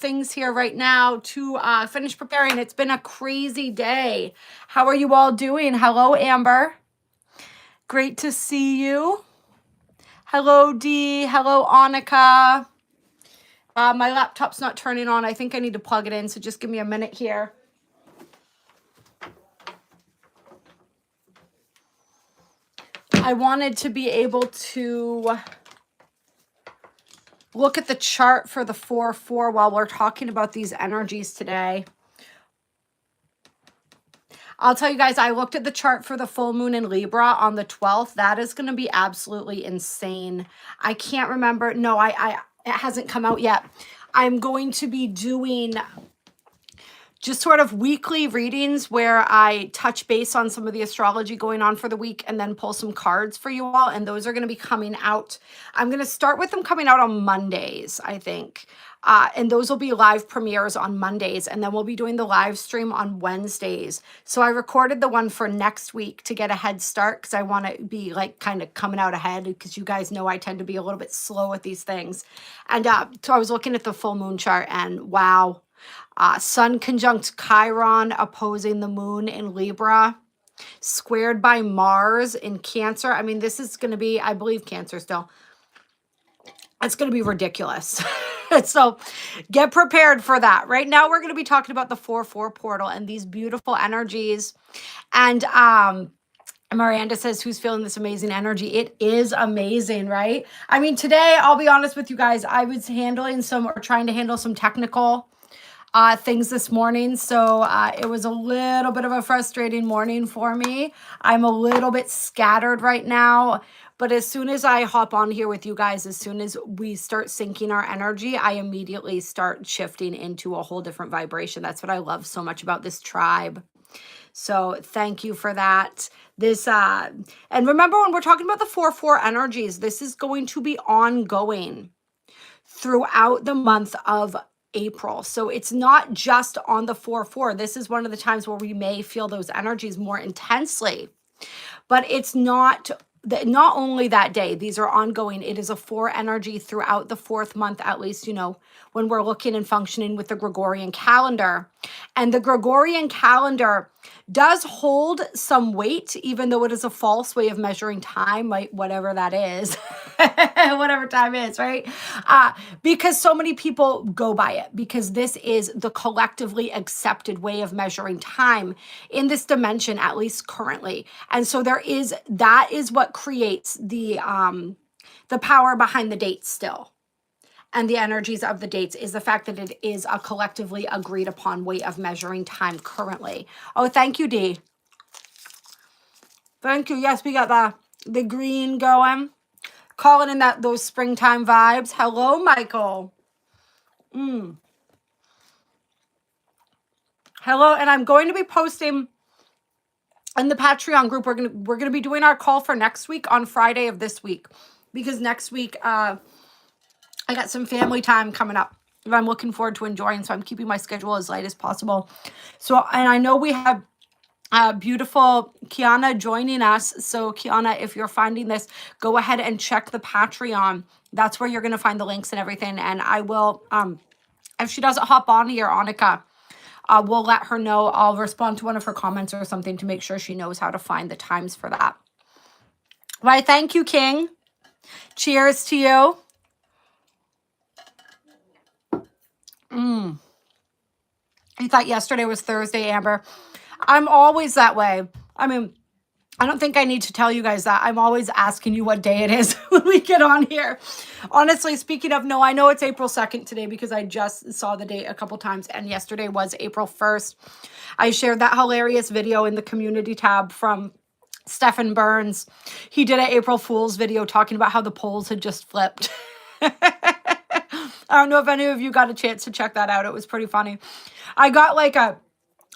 things here right now to finish preparing. It's been a crazy day. How are you all doing? Hello, Amber. Great to see you. Hello, Dee. Hello, Annika. My laptop's not turning on. I think I need to plug it in, so just give me a minute here. I wanted to be able to look at the chart for the 4-4 while we're talking about these energies today. I'll tell you guys, I looked at the chart for the full moon in Libra on the 12th. That is going to be absolutely insane. I can't remember. No, it hasn't come out yet. I'm going to be doing just sort of weekly readings where I touch base on some of the astrology going on for the week and then pull some cards for you all. And those are going to be coming out. I'm going to start with them coming out on Mondays, I think. And those will be live premieres on Mondays. And then we'll be doing the live stream on Wednesdays. So I recorded the one for next week to get a head start because I want to be like kind of coming out ahead because you guys know I tend to be a little bit slow with these things. And so I was looking at the full moon chart and wow. Sun conjunct Chiron opposing the moon in Libra, squared by Mars in Cancer. I mean, this is going to be, I believe Cancer still. It's going to be ridiculous. So get prepared for that. Right now, we're going to be talking about the 4-4 portal and these beautiful energies. And Miranda says, who's feeling this amazing energy? It is amazing, right? I mean, today, I'll be honest with you guys, I was trying to handle some technical things this morning. So it was a little bit of a frustrating morning for me. I'm a little bit scattered right now. But as soon as I hop on here with you guys, as soon as we start syncing our energy, I immediately start shifting into a whole different vibration. That's what I love so much about this tribe. So thank you for that. And remember when we're talking about the 4-4 energies, this is going to be ongoing throughout the month of April. So it's not just on the 4-4. This is one of the times where we may feel those energies more intensely, but it's not only that day. These are ongoing. It is a 4 energy throughout the 4th month, at least, when we're looking and functioning with the Gregorian calendar. And the Gregorian calendar does hold some weight, even though it is a false way of measuring time, like whatever that is, whatever time is, right? Because so many people go by it, because this is the collectively accepted way of measuring time in this dimension, at least currently. And so that is what creates the power behind the dates still. And the energies of the dates is the fact that it is a collectively agreed upon way of measuring time currently. Oh, thank you, Dee. Thank you. Yes, we got the green going. Calling in those springtime vibes. Hello, Michael. Hello, and I'm going to be posting in the Patreon group. We're gonna be doing our call for next week on Friday of this week, because next week I got some family time coming up that I'm looking forward to enjoying. So I'm keeping my schedule as light as possible. So, and I know we have beautiful Kiana joining us. So Kiana, if you're finding this, go ahead and check the Patreon. That's where you're going to find the links and everything. And I will, if she doesn't hop on here, Annika, we'll let her know. I'll respond to one of her comments or something to make sure she knows how to find the times for that. Why, thank you, King. Cheers to you. You thought yesterday was Thursday, Amber. I'm always that way. I mean, I don't think I need to tell you guys that. I'm always asking you what day it is when we get on here. Honestly, speaking of, no, I know it's April 2nd today because I just saw the date a couple times, and yesterday was April 1st. I shared that hilarious video in the community tab from Stephen Burns. He did an April Fool's video talking about how the polls had just flipped. I don't know if any of you got a chance to check that out. It was pretty funny. I got like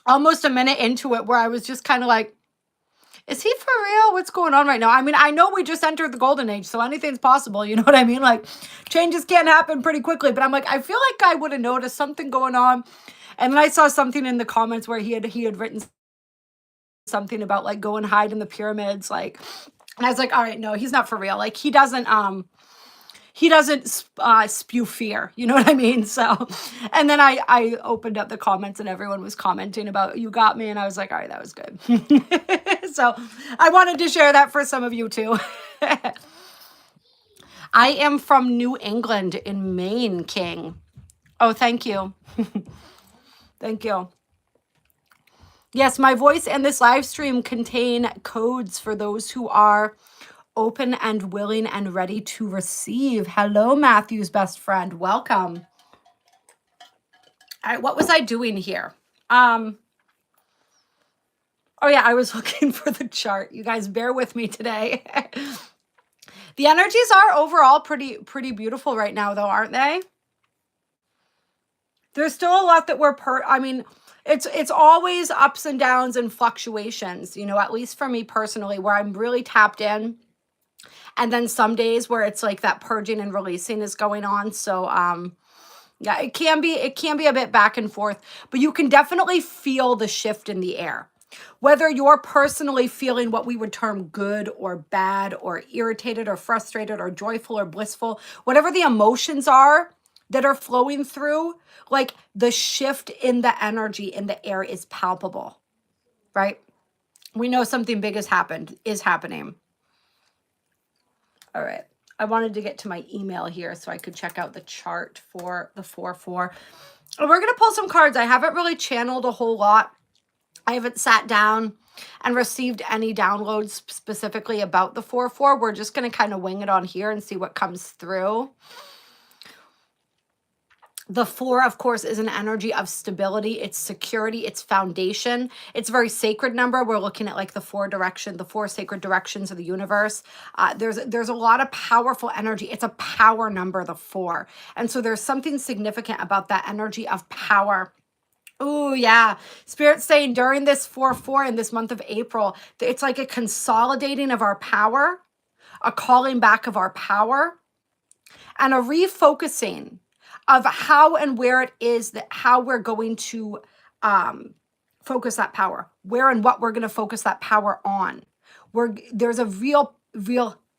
almost a minute into it where I was just kind of like, is he for real? What's going on right now? I mean, I know we just entered the golden age, so anything's possible. You know what I mean? Like, changes can happen pretty quickly. But I'm like, I feel like I would have noticed something going on. And then I saw something in the comments where he had written something about like go and hide in the pyramids. Like, and I was like, all right, no, he's not for real. Like, he doesn't he doesn't spew fear. You know what I mean? So, and then I opened up the comments and everyone was commenting about you got me. And I was like, all right, that was good. So I wanted to share that for some of you too. I am from New England in Maine, King. Oh, thank you. Thank you. Yes, my voice and this live stream contain codes for those who are open and willing and ready to receive. Hello, Matthew's best friend. Welcome. All right, what was I doing here? Oh yeah, I was looking for the chart. You guys bear with me today. The energies are overall pretty beautiful right now though, aren't they? There's still a lot that I mean, it's always ups and downs and fluctuations, you know, at least for me personally, where I'm really tapped in. And then some days where it's like that purging and releasing is going on. So yeah, it can be a bit back and forth, but you can definitely feel the shift in the air. Whether you're personally feeling what we would term good or bad or irritated or frustrated or joyful or blissful, whatever the emotions are that are flowing through, like the shift in the energy in the air is palpable, right? We know something big is happening. All right. I wanted to get to my email here so I could check out the chart for the 4-4. And we're going to pull some cards. I haven't really channeled a whole lot. I haven't sat down and received any downloads specifically about the 4-4. We're just going to kind of wing it on here and see what comes through. The 4, of course, is an energy of stability. It's security. It's foundation. It's a very sacred number. We're looking at like the 4 sacred directions of the universe. There's a lot of powerful energy. It's a power number, the 4. And so there's something significant about that energy of power. Oh, yeah. Spirit's saying during this 4-4 in this month of April, it's like a consolidating of our power, a calling back of our power, and a refocusing of how and where it is that how we're going to focus that power, where and what we're going to focus that power on. There's a real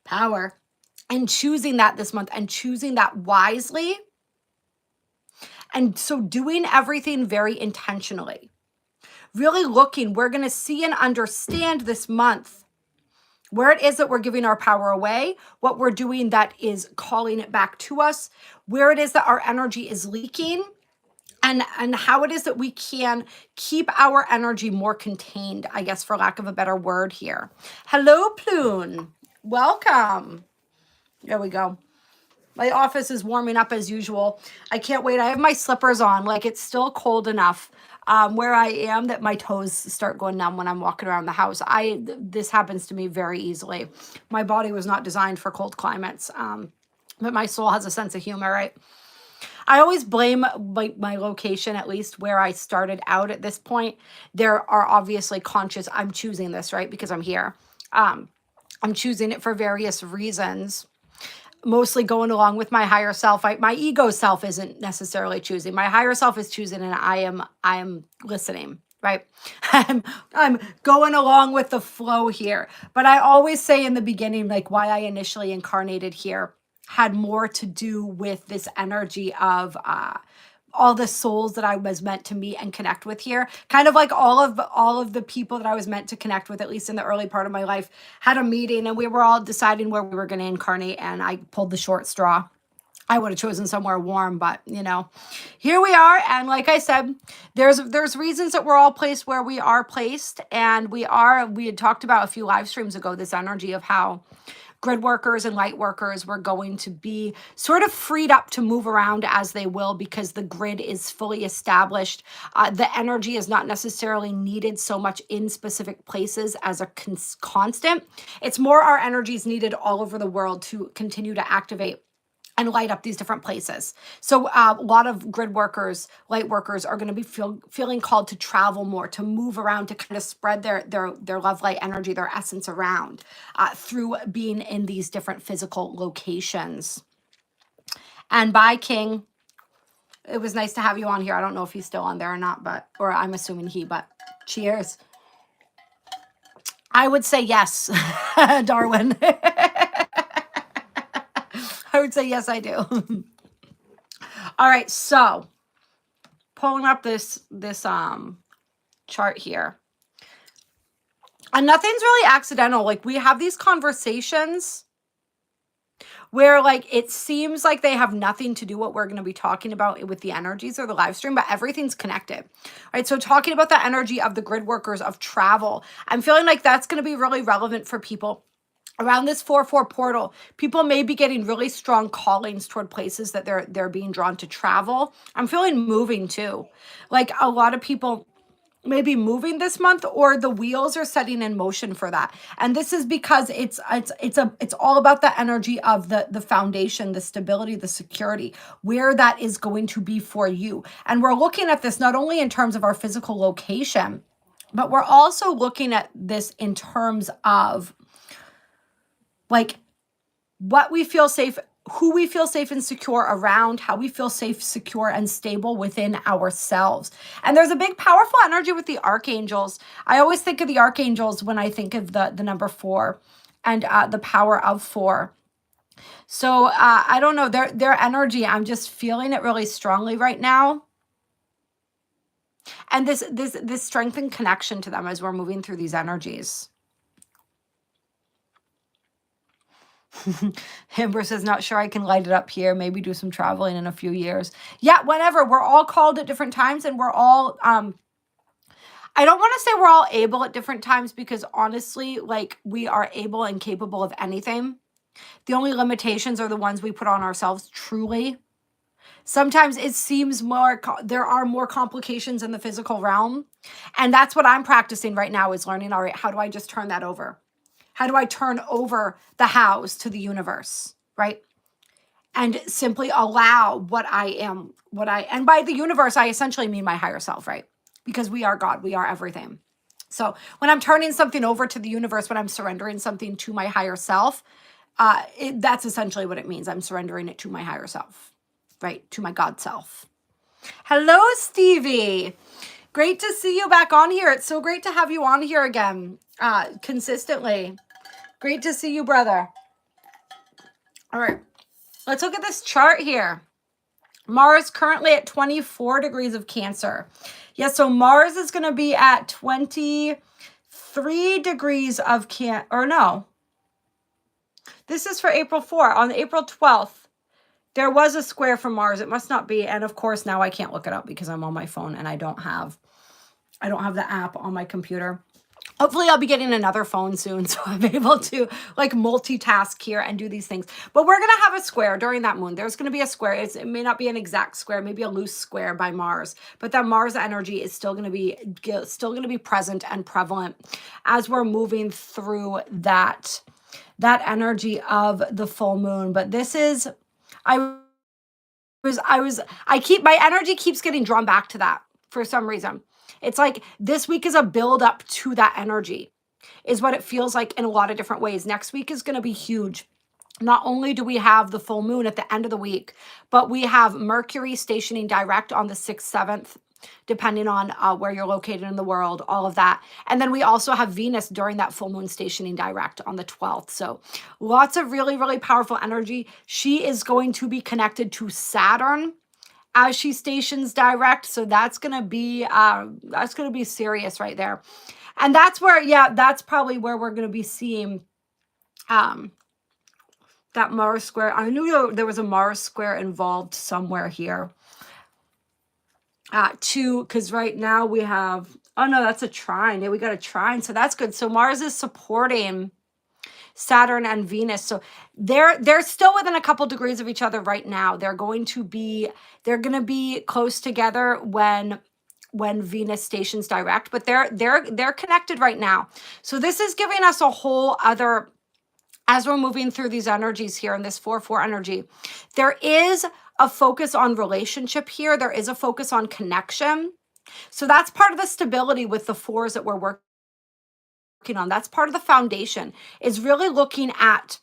power in choosing that this month and choosing that wisely. And so doing everything very intentionally, really looking, we're going to see and understand this month where it is that we're giving our power away, what we're doing that is calling it back to us, where it is that our energy is leaking, and how it is that we can keep our energy more contained, I guess, for lack of a better word here. Hello, Plune. Welcome. There we go. My office is warming up as usual. I can't wait. I have my slippers on. Like, it's still cold enough where I am that my toes start going numb when I'm walking around the house. This happens to me very easily. My body was not designed for cold climates, but my soul has a sense of humor, right? I always blame my location, at least where I started out at this point. There are obviously conscious, I'm choosing this, right? Because I'm here. I'm choosing it for various reasons. Mostly going along with my higher self. My ego self isn't necessarily choosing. My higher self is choosing, and I am listening, right? I'm going along with the flow here. But I always say in the beginning, like why I initially incarnated here had more to do with this energy of all the souls that I was meant to meet and connect with here. Kind of like all of the people that I was meant to connect with, at least in the early part of my life, had a meeting and we were all deciding where we were going to incarnate, and I pulled the short straw. I would have chosen somewhere warm, but you know, here we are. And like I said, there's reasons that we're all placed where we are placed. And we had talked about a few live streams ago, this energy of how grid workers and light workers were going to be sort of freed up to move around as they will, because the grid is fully established. The energy is not necessarily needed so much in specific places as a constant. It's more our energy is needed all over the world to continue to activate and light up these different places. So a lot of grid workers, light workers are going to be feeling called to travel more, to move around, to kind of spread their love light energy, their essence around through being in these different physical locations. And bye, King. It was nice to have you on here. I don't know if he's still on there or not, or I'm assuming but cheers. I would say yes, Darwin. I would say, yes, I do. All right, so pulling up this chart here. And nothing's really accidental. Like, we have these conversations where, like, it seems like they have nothing to do what we're going to be talking about with the energies or the live stream, but everything's connected. All right, so talking about the energy of the grid workers of travel, I'm feeling like that's going to be really relevant for people. Around this 4/4 portal, people may be getting really strong callings toward places that they're being drawn to travel. I'm feeling moving too. Like, a lot of people maybe moving this month, or the wheels are setting in motion for that. And this is because it's all about the energy of the foundation, the stability, the security, where that is going to be for you. And we're looking at this not only in terms of our physical location, but we're also looking at this in terms of, like, what we feel safe, who we feel safe and secure around, how we feel safe, secure, and stable within ourselves. And there's a big, powerful energy with the archangels. I always think of the archangels when I think of the number 4 and the power of 4. So I don't know, their energy, I'm just feeling it really strongly right now. And this strength and connection to them as we're moving through these energies. Amber says, not sure I can light it up here. Maybe do some traveling in a few years. Yeah, whenever. We're all called at different times, and we're all, I don't want to say we're all able at different times, because honestly, like, we are able and capable of anything. The only limitations are the ones we put on ourselves, truly. Sometimes it seems there are more complications in the physical realm. And that's what I'm practicing right now, is learning, all right, how do I just turn that over? How do I turn over the house to the universe, right? And simply allow what I am, and by the universe, I essentially mean my higher self, right? Because we are God, we are everything. So when I'm turning something over to the universe, when I'm surrendering something to my higher self, that's essentially what it means. I'm surrendering it to my higher self, right? To my God self. Hello, Stevie. Great to see you back on here. It's so great to have you on here again, consistently. Great to see you, brother. All right, let's look at this chart here. Mars currently at 24 degrees of Cancer. Yeah, so Mars is going to be at 23 degrees of Cancer. Or no. This is for April 4. On April 12th, there was a square for Mars. It must not be. And of course, now I can't look it up because I'm on my phone and I don't have the app on my computer. Hopefully I'll be getting another phone soon, so I'm able to, like, multitask here and do these things. But we're going to have a square during that moon. There's going to be a square. It may not be an exact square, maybe a loose square by Mars, but that Mars energy is still going to be present and prevalent as we're moving through that energy of the full moon. But this is, my energy keeps getting drawn back to that for some reason. It's like this week is a build up to that energy, is what it feels like in a lot of different ways. Next week is going to be huge. Not only do we have the full moon at the end of the week, but we have Mercury stationing direct on the 6th, 7th, depending on where you're located in the world, all of that. And then we also have Venus during that full moon stationing direct on the 12th. So lots of really, really powerful energy. She is going to be connected to Saturn as she stations direct. So that's going to be serious right there. And that's where, that's probably where we're going to be seeing that Mars square. I knew there was a Mars square involved somewhere here. Because right now we have, oh no, that's a trine. Yeah, we got a trine. So that's good. So Mars is supporting Saturn and Venus. So they're still within a couple degrees of each other right now. They're going to be close together when Venus stations direct, but they're connected right now. So this is giving us a whole other, as we're moving through these energies here in this 4/4 energy, there is a focus on relationship here. There is a focus on connection. So that's part of the stability with the 4s that we're working on. That's part of the foundation, is really looking at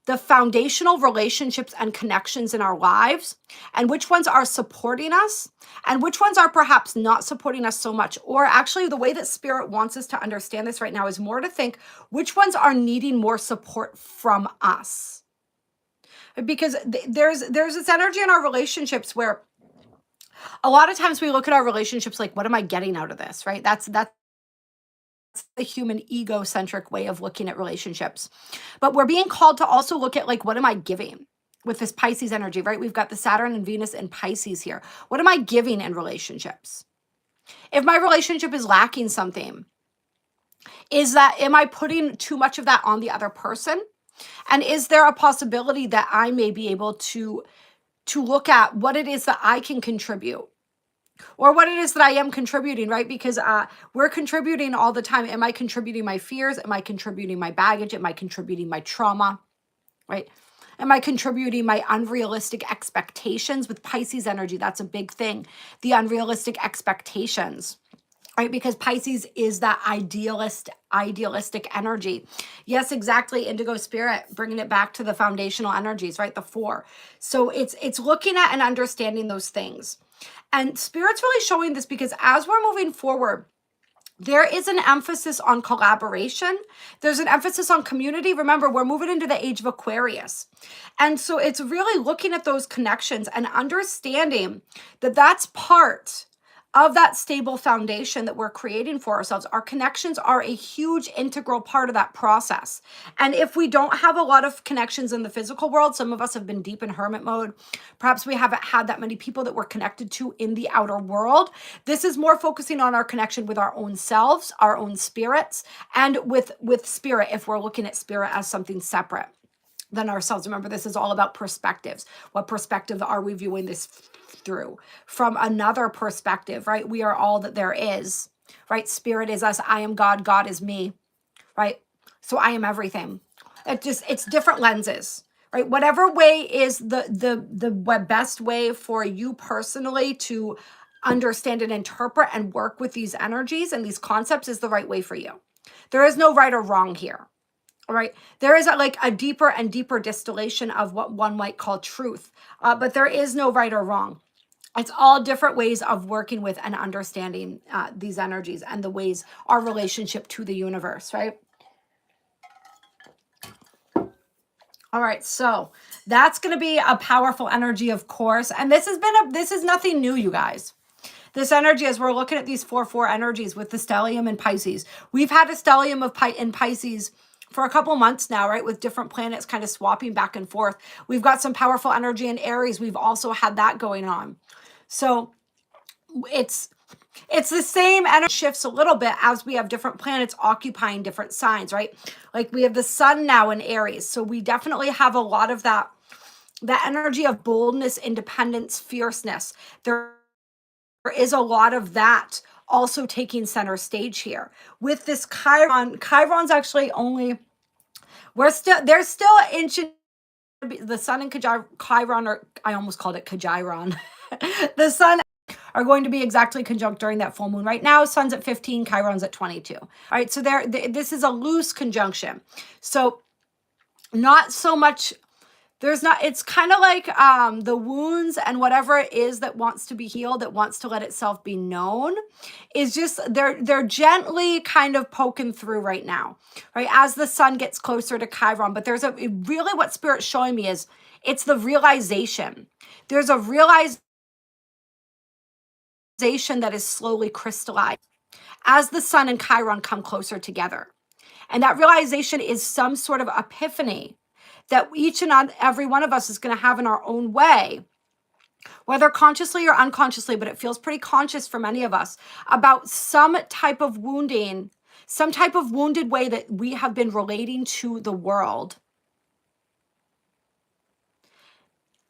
the foundational relationships and connections in our lives, and which ones are supporting us and which ones are perhaps not supporting us so much. Or actually, the way that Spirit wants us to understand this right now is more to think which ones are needing more support from us. Because there's this energy in our relationships where a lot of times we look at our relationships like, what am I getting out of this, right? That's the human egocentric way of looking at relationships. But we're being called to also look at like, what am I giving with this Pisces energy, right? We've got the Saturn and Venus and Pisces here. What am I giving in relationships? If my relationship is lacking something, am I putting too much of that on the other person? And is there a possibility that I may be able to look at what it is that I can contribute, or what it is that I am contributing, right? Because we're contributing all the time. Am I contributing my fears? Am I contributing my baggage? Am I contributing my trauma, right? Am I contributing my unrealistic expectations? With Pisces energy, that's a big thing. The unrealistic expectations, right? Because Pisces is that idealistic energy. Yes, exactly. Indigo spirit, bringing it back to the foundational energies, right? The 4. So it's looking at and understanding those things. And Spirit's really showing this because as we're moving forward, there is an emphasis on collaboration. There's an emphasis on community. Remember, we're moving into the age of Aquarius. And so it's really looking at those connections and understanding that that's part of that stable foundation that we're creating for ourselves. Our connections are a huge integral part of that process. And if we don't have a lot of connections in the physical world, some of us have been deep in hermit mode. Perhaps we haven't had that many people that we're connected to in the outer world. This is more focusing on our connection with our own selves, our own spirits, and with spirit, if we're looking at spirit as something separate than ourselves. Remember, this is all about perspectives. What perspective are we viewing this through? From another perspective, right? We are all that there is, right? Spirit is us. I am God. God is me, right? So I am everything. It's different lenses, right? Whatever way is the best way for you personally to understand and interpret and work with these energies and these concepts is the right way for you. There is no right or wrong here. All right. There is like a deeper and deeper distillation of what one might call truth, but there is no right or wrong. It's all different ways of working with and understanding these energies and the ways our relationship to the universe, right? All right, so that's going to be a powerful energy, of course, and this is nothing new, you guys. This energy, as we're looking at these 4-4 energies with the stellium and Pisces, we've had a stellium in Pisces for a couple months now, right? With different planets kind of swapping back and forth. We've got some powerful energy in Aries. We've also had that going on. So it's the same energy shifts a little bit as we have different planets occupying different signs, right? Like we have the sun now in Aries. So we definitely have a lot of that energy of boldness, independence, fierceness. There is a lot of that also taking center stage here. With this Chiron's actually only, there's still ancient, the sun and Chiron, or I almost called it Chiron. The sun are going to be exactly conjunct during that full moon. Right now, sun's at 15, Chiron's at 22. All right, so this is a loose conjunction. So not so much, it's kind of like the wounds and whatever it is that wants to be healed, that wants to let itself be known, is just, they're gently kind of poking through right now, right? As the sun gets closer to Chiron. But really what Spirit's showing me is, it's the realization. There's a realization that is slowly crystallized as the sun and Chiron come closer together. And that realization is some sort of epiphany that each and every one of us is going to have in our own way, whether consciously or unconsciously, but it feels pretty conscious for many of us, about some type of wounding, some type of wounded way that we have been relating to the world.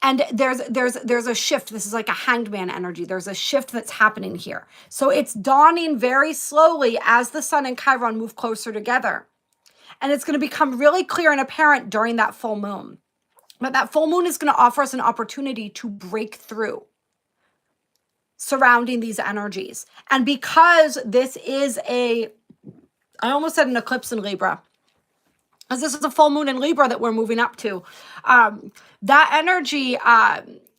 And there's a shift. This is like a hanged man energy. There's a shift that's happening here. So it's dawning very slowly as the sun and Chiron move closer together. And it's going to become really clear and apparent during that full moon. But that full moon is going to offer us an opportunity to break through surrounding these energies. And because this is I almost said an eclipse in Libra, as this is a full moon in Libra that we're moving up to, that energy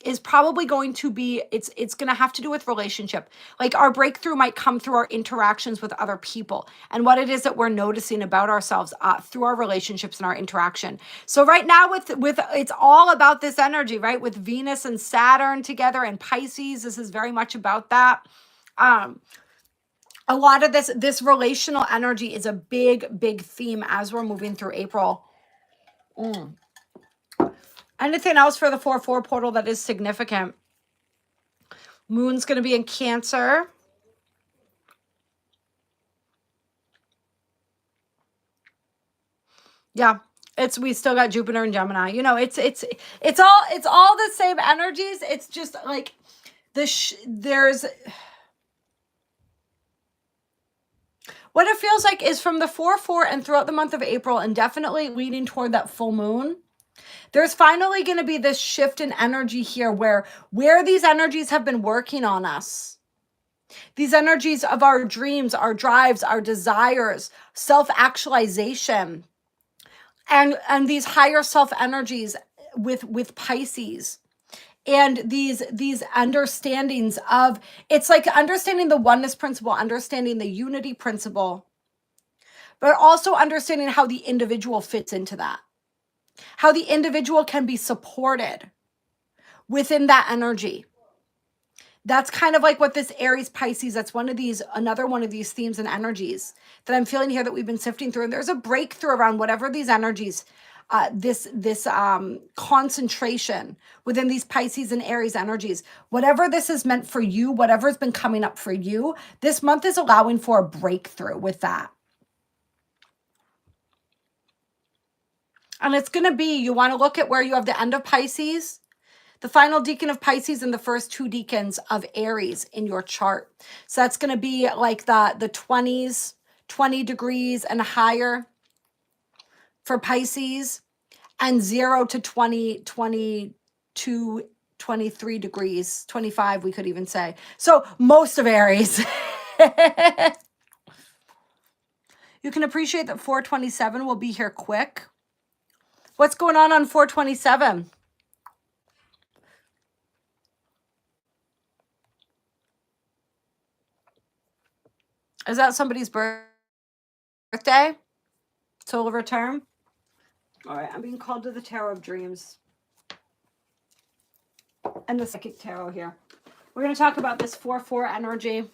is probably going to be, it's going to have to do with relationship. Like our breakthrough might come through our interactions with other people and what it is that we're noticing about ourselves through our relationships and our interaction. So right now with it's all about this energy, right? With Venus and Saturn together and Pisces, this is very much about that. A lot of this relational energy is a big theme as we're moving through April. Anything else for the 4/4 portal that is significant? Moon's going to be in Cancer. Yeah, we still got Jupiter and Gemini. You know, it's all the same energies. It's just like there's what it feels like is from the 4/4 and throughout the month of April and definitely leading toward that full moon. There's finally going to be this shift in energy here where these energies have been working on us. These energies of our dreams, our drives, our desires, self-actualization, and these higher self energies with Pisces. And these understandings of, it's like understanding the oneness principle, understanding the unity principle, but also understanding how the individual fits into that. How the individual can be supported within that energy. That's kind of like what this Aries Pisces, that's another one of these themes and energies that I'm feeling here that we've been sifting through. And there's a breakthrough around whatever these energies, this concentration within these Pisces and Aries energies. Whatever this is meant for you, whatever's been coming up for you, this month is allowing for a breakthrough with that. And it's going to be, you want to look at where you have the end of Pisces, the final decan of Pisces, and the first 2 decans of Aries in your chart. So that's going to be like the 20s, 20 degrees and higher for Pisces, and 0 to 20, 22, 23 degrees, 25 we could even say. So most of Aries. You can appreciate that 427 will be here quick. What's going on 427? Is that somebody's birthday? Solar return? All right, I'm being called to the Tarot of Dreams. And the Psychic Tarot here. We're going to talk about this 4/4 energy.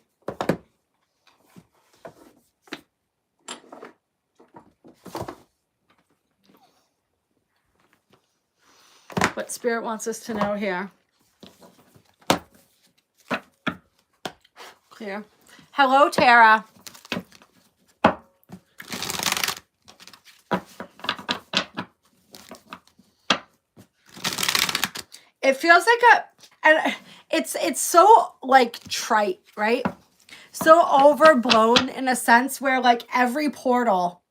What Spirit wants us to know here. Clear. Hello, Tara. It feels like and it's so like trite, right? So overblown in a sense where like every portal,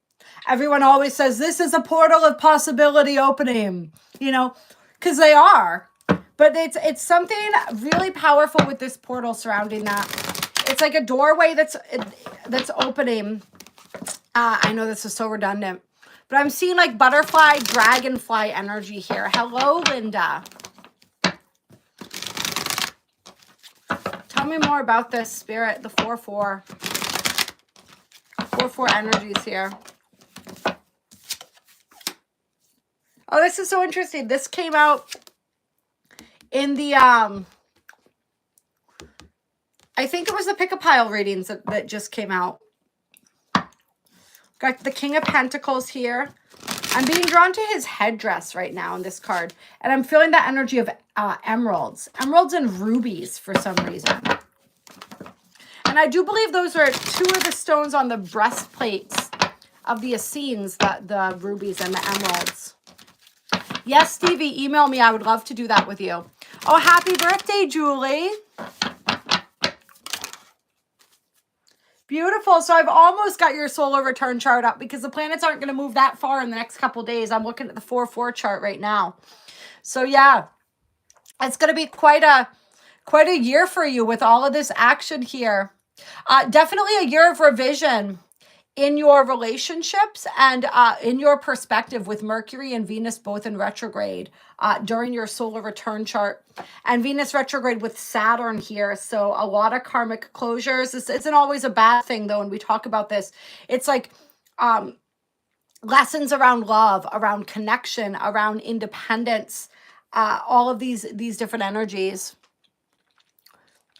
everyone always says, this is a portal of possibility opening, you know, because they are. But it's something really powerful with this portal surrounding that. It's like a doorway that's opening. I know this is so redundant, but I'm seeing like butterfly, dragonfly energy here. Hello, Linda. Tell me more about this, Spirit, the 4/4. 4/4 energies here. Oh, this is so interesting. This came out in the, I think it was the Pick-a-Pile readings that just came out. Got the King of Pentacles here. I'm being drawn to his headdress right now in this card. And I'm feeling that energy of emeralds. Emeralds and rubies for some reason. And I do believe those are 2 of the stones on the breastplates of the Essenes, the rubies and the emeralds. Yes, Stevie, email me. I would love to do that with you. Oh, happy birthday, Julie. Beautiful. So I've almost got your solar return chart up because the planets aren't going to move that far in the next couple days. I'm looking at the 4/4 chart right now. So yeah, it's going to be quite a year for you with all of this action here. Definitely a year of revision in your relationships and in your perspective with Mercury and Venus both in retrograde during your solar return chart, and Venus retrograde with Saturn here. So a lot of karmic closures. This isn't always a bad thing though. When we talk about this, it's like lessons around love, around connection, around independence, all of these different energies.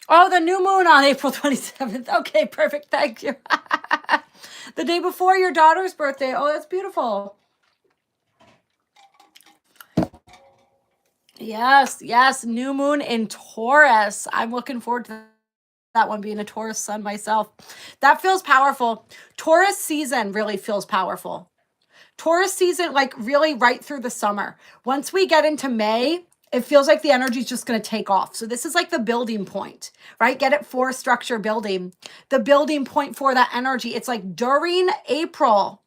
Oh, the new moon on April 27th. Okay, perfect. Thank you. The day before your daughter's birthday. Oh, that's beautiful. Yes, yes. New moon in Taurus. I'm looking forward to that one, being a Taurus sun myself. That feels powerful. Taurus season really feels powerful. Taurus season, like really right through the summer. Once we get into May, it feels like the energy is just going to take off. So this is like the building point, right? Get it for structure building. The building point for that energy. It's like during April,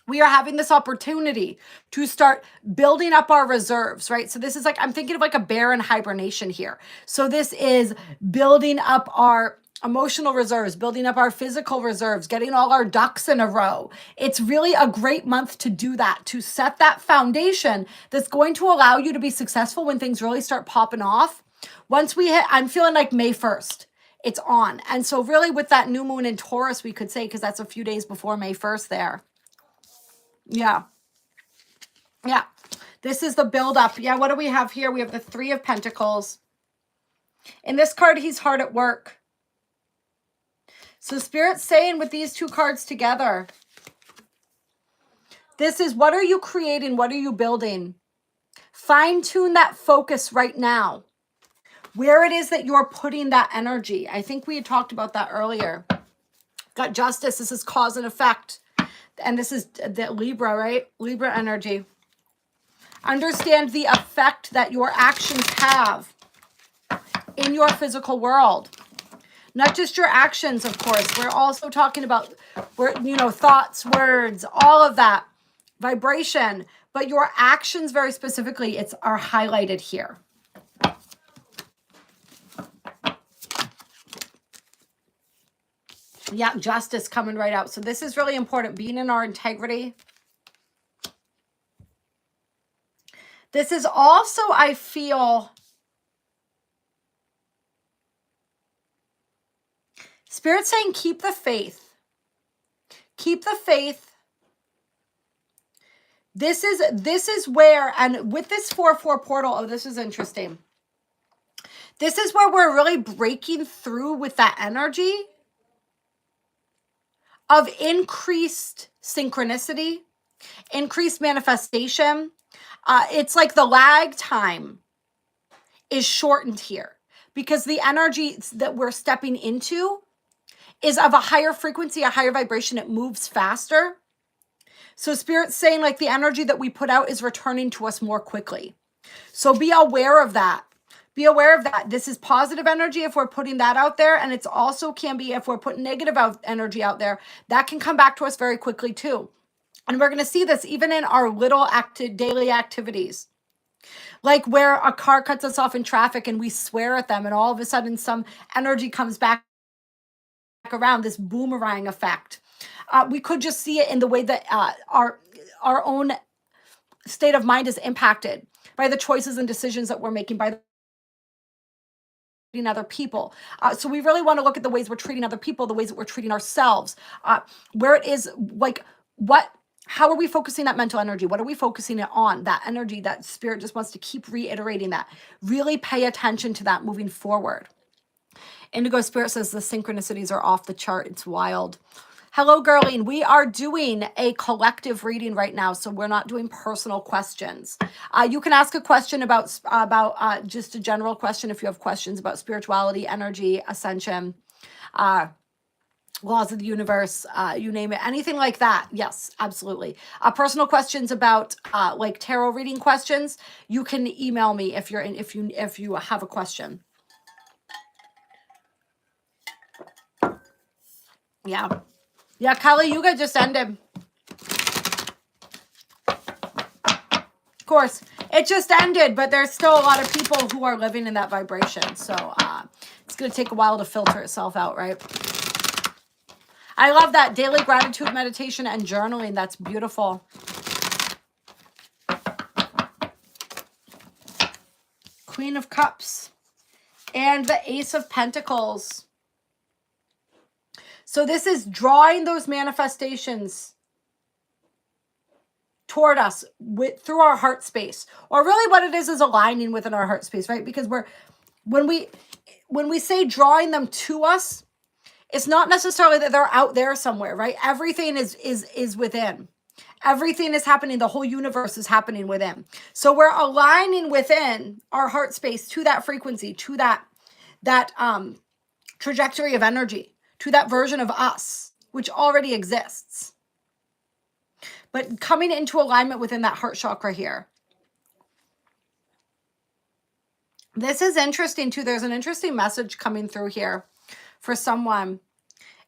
we are having this opportunity to start building up our reserves, right? So this is like, I'm thinking of like a bear in hibernation here. So this is building up our emotional reserves, building up our physical reserves, getting all our ducks in a row. It's really a great month to do that, to set that foundation that's going to allow you to be successful when things really start popping off. Once we hit, I'm feeling like May 1st, it's on. And so really with that new moon in Taurus, we could say, because that's a few days before May 1st there. Yeah. Yeah. This is the buildup. Yeah. What do we have here? We have the Three of Pentacles. In this card, he's hard at work. So Spirit's saying with these two cards together, this is what are you creating? What are you building? Fine tune that focus right now. Where it is that you're putting that energy. I think we had talked about that earlier. Got Justice. This is cause and effect. And this is the Libra, right? Libra energy. Understand the effect that your actions have in your physical world. Not just your actions, of course. We're also talking about, thoughts, words, all of that, vibration. But your actions very specifically, are highlighted here. Yeah, Justice coming right out. So this is really important, being in our integrity. This is also, I feel, Spirit saying keep the faith. Keep the faith. This is where, and with this 4/4 portal, oh, this is interesting. This is where we're really breaking through with that energy of increased synchronicity, increased manifestation. It's like the lag time is shortened here because the energy that we're stepping into is of a higher frequency, a higher vibration. It moves faster. So Spirit's saying like the energy that we put out is returning to us more quickly. So be aware of that. Be aware of that. This is positive energy if we're putting that out there. And it's also can be if we're putting negative energy out there, that can come back to us very quickly too. And we're going to see this even in our little daily activities. Like where a car cuts us off in traffic and we swear at them and all of a sudden some energy comes back around, this boomerang effect. We could just see it in the way that our own state of mind is impacted by the choices and decisions that we're making by other people. So we really want to look at the ways we're treating other people, the ways that we're treating ourselves, where it is like, how are we focusing that mental energy? What are we focusing it on? That energy, that Spirit just wants to keep reiterating that. Really pay attention to that moving forward. Indigo Spirit says the synchronicities are off the chart. It's wild. Hello, girling. We are doing a collective reading right now, so we're not doing personal questions. You can ask a question about just a general question if you have questions about spirituality, energy, ascension, laws of the universe, you name it, anything like that. Yes, absolutely. Personal questions about like tarot reading questions, you can email me if you have a question. Yeah. Yeah, Kali Yuga just ended. Of course, it just ended, but there's still a lot of people who are living in that vibration. So it's going to take a while to filter itself out, right? I love that. Daily gratitude, meditation, and journaling. That's beautiful. Queen of Cups and the Ace of Pentacles. So this is drawing those manifestations toward us through our heart space, or really what it is aligning within our heart space, right? Because when we say drawing them to us, it's not necessarily that they're out there somewhere, right? Everything is within. Everything is happening. The whole universe is happening within. So we're aligning within our heart space to that frequency, to that trajectory of energy, to that version of us, which already exists. But coming into alignment within that heart chakra here. This is interesting too. There's an interesting message coming through here for someone.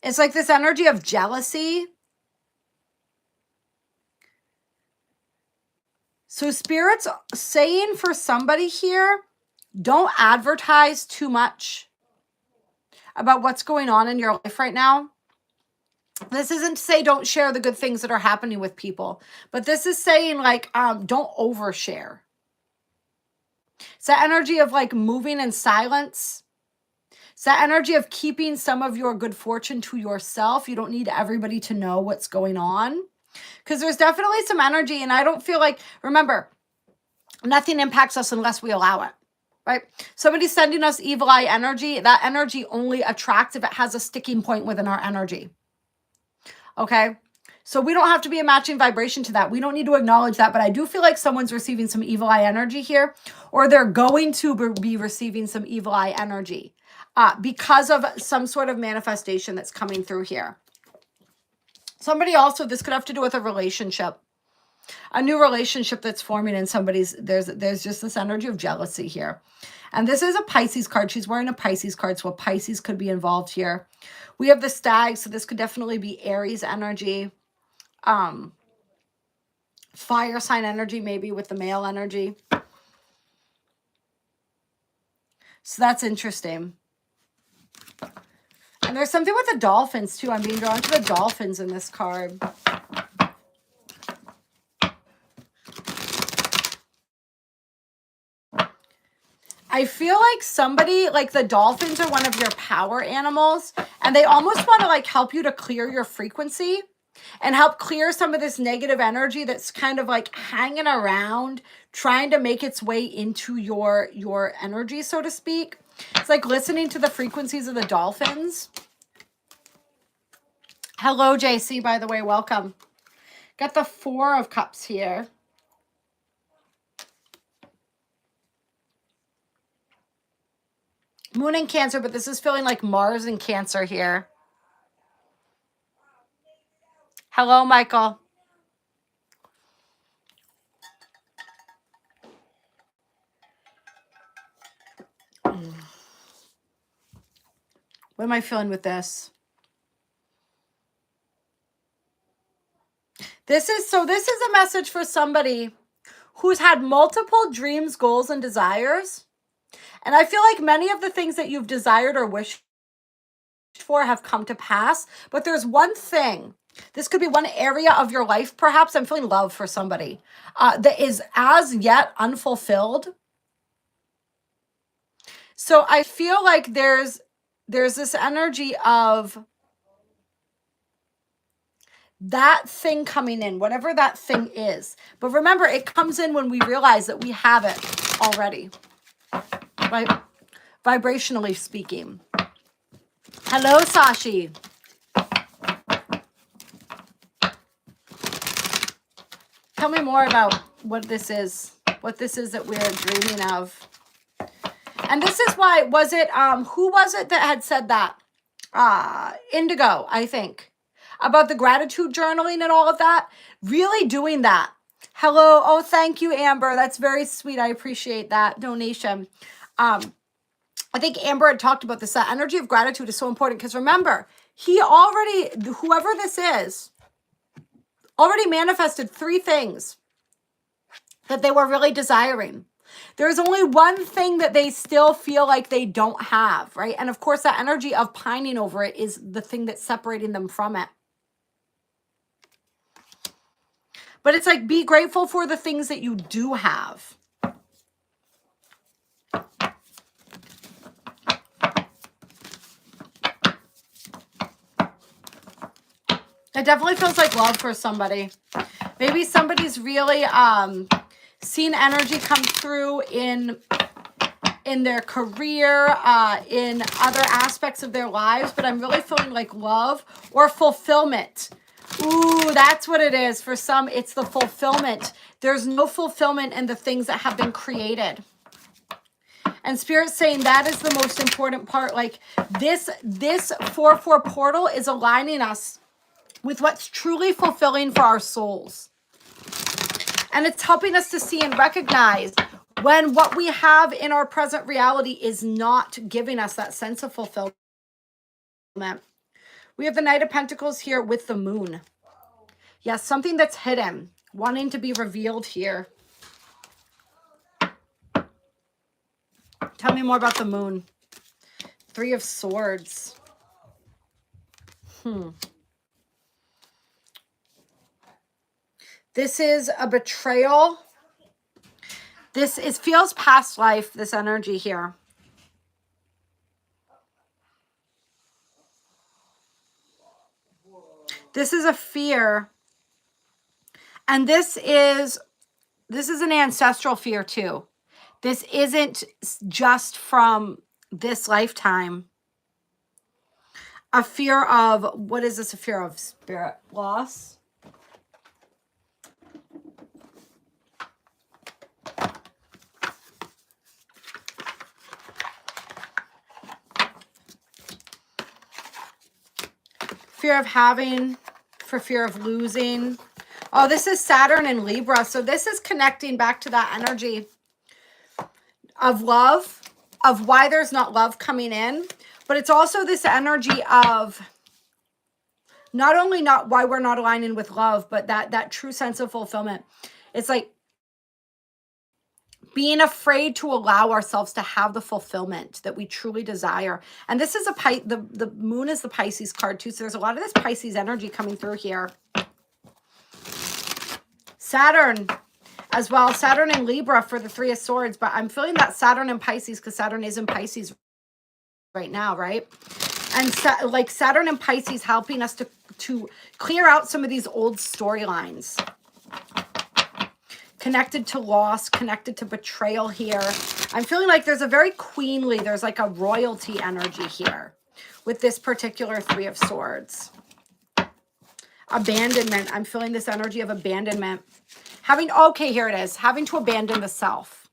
It's like this energy of jealousy. So Spirit's saying for somebody here, don't advertise too much about what's going on in your life right now. This isn't to say don't share the good things that are happening with people, but this is saying like, don't overshare. It's that energy of like moving in silence. It's that energy of keeping some of your good fortune to yourself. You don't need everybody to know what's going on. Because there's definitely some energy, and I don't feel like, remember, nothing impacts us unless we allow it, right? Somebody's sending us evil eye energy. That energy only attracts if it has a sticking point within our energy. Okay? So we don't have to be a matching vibration to that. We don't need to acknowledge that, but I do feel like someone's receiving some evil eye energy here, or they're going to be receiving some evil eye energy because of some sort of manifestation that's coming through here. Somebody also, this could have to do with a relationship, a new relationship that's forming in somebody's, there's just this energy of jealousy here. And this is a Pisces card. She's wearing a Pisces card, so a Pisces could be involved here. We have the Stag, so this could definitely be Aries energy. Fire sign energy, maybe with the male energy. So that's interesting. And there's something with the dolphins too. I'm being drawn to the dolphins in this card. I feel like somebody, like the dolphins are one of your power animals, and they almost want to like help you to clear your frequency and help clear some of this negative energy that's kind of like hanging around, trying to make its way into your energy, so to speak. It's like listening to the frequencies of the dolphins. Hello, JC, by the way, welcome. Got the Four of Cups here. Moon in Cancer, but this is feeling like Mars in Cancer here. Hello, Michael. What am I feeling with this? This is a message for somebody who's had multiple dreams, goals, and desires. And I feel like many of the things that you've desired or wished for have come to pass. But there's one thing. This could be one area of your life, perhaps. I'm feeling love for somebody that is as yet unfulfilled. So I feel like there's this energy of that thing coming in, whatever that thing is. But remember, it comes in when we realize that we have it already, right? Vibrationally speaking. Hello, Sashi. Tell me more about what this is that we're dreaming of. And this is why, was it, who was it that had said that? Indigo, I think. About the gratitude journaling and all of that. Really doing that. Hello. Oh, thank you, Amber. That's very sweet. I appreciate that donation. I think Amber had talked about this. That energy of gratitude is so important because remember, whoever this is, already manifested 3 things that they were really desiring. There's only one thing that they still feel like they don't have, right? And of course, that energy of pining over it is the thing that's separating them from it. But it's like, be grateful for the things that you do have. It definitely feels like love for somebody. Maybe somebody's really seen energy come through in their career, in other aspects of their lives, but I'm really feeling like love or fulfillment. Ooh, that's what it is. For some, it's the fulfillment. There's no fulfillment in the things that have been created. And Spirit's saying that is the most important part. Like this 4/4 portal is aligning us with what's truly fulfilling for our souls. And it's helping us to see and recognize when what we have in our present reality is not giving us that sense of fulfillment. We have the Knight of Pentacles here with the Moon. Yes, something that's hidden, wanting to be revealed here. Tell me more about the Moon. Three of Swords. This is a betrayal. This feels past life, this energy here. This is a fear. And this is an ancestral fear too. This isn't just from this lifetime. A fear of, what is this a fear of? Spirit loss. Fear of having, for fear of losing. Oh, this is Saturn and Libra. So this is connecting back to that energy of love, of why there's not love coming in. But it's also this energy of not only not why we're not aligning with love, but that true sense of fulfillment. It's like being afraid to allow ourselves to have the fulfillment that we truly desire. And this is the Moon is the Pisces card too. So there's a lot of this Pisces energy coming through here. Saturn as well. Saturn and Libra for the Three of Swords. But I'm feeling that Saturn and Pisces because Saturn is in Pisces right now, right? And like Saturn and Pisces helping us to clear out some of these old storylines. Connected to loss, connected to betrayal here. I'm feeling like there's a very queenly, there's like a royalty energy here with this particular Three of Swords. Abandonment. I'm feeling this energy of abandonment. Okay, here it is. Having to abandon the self.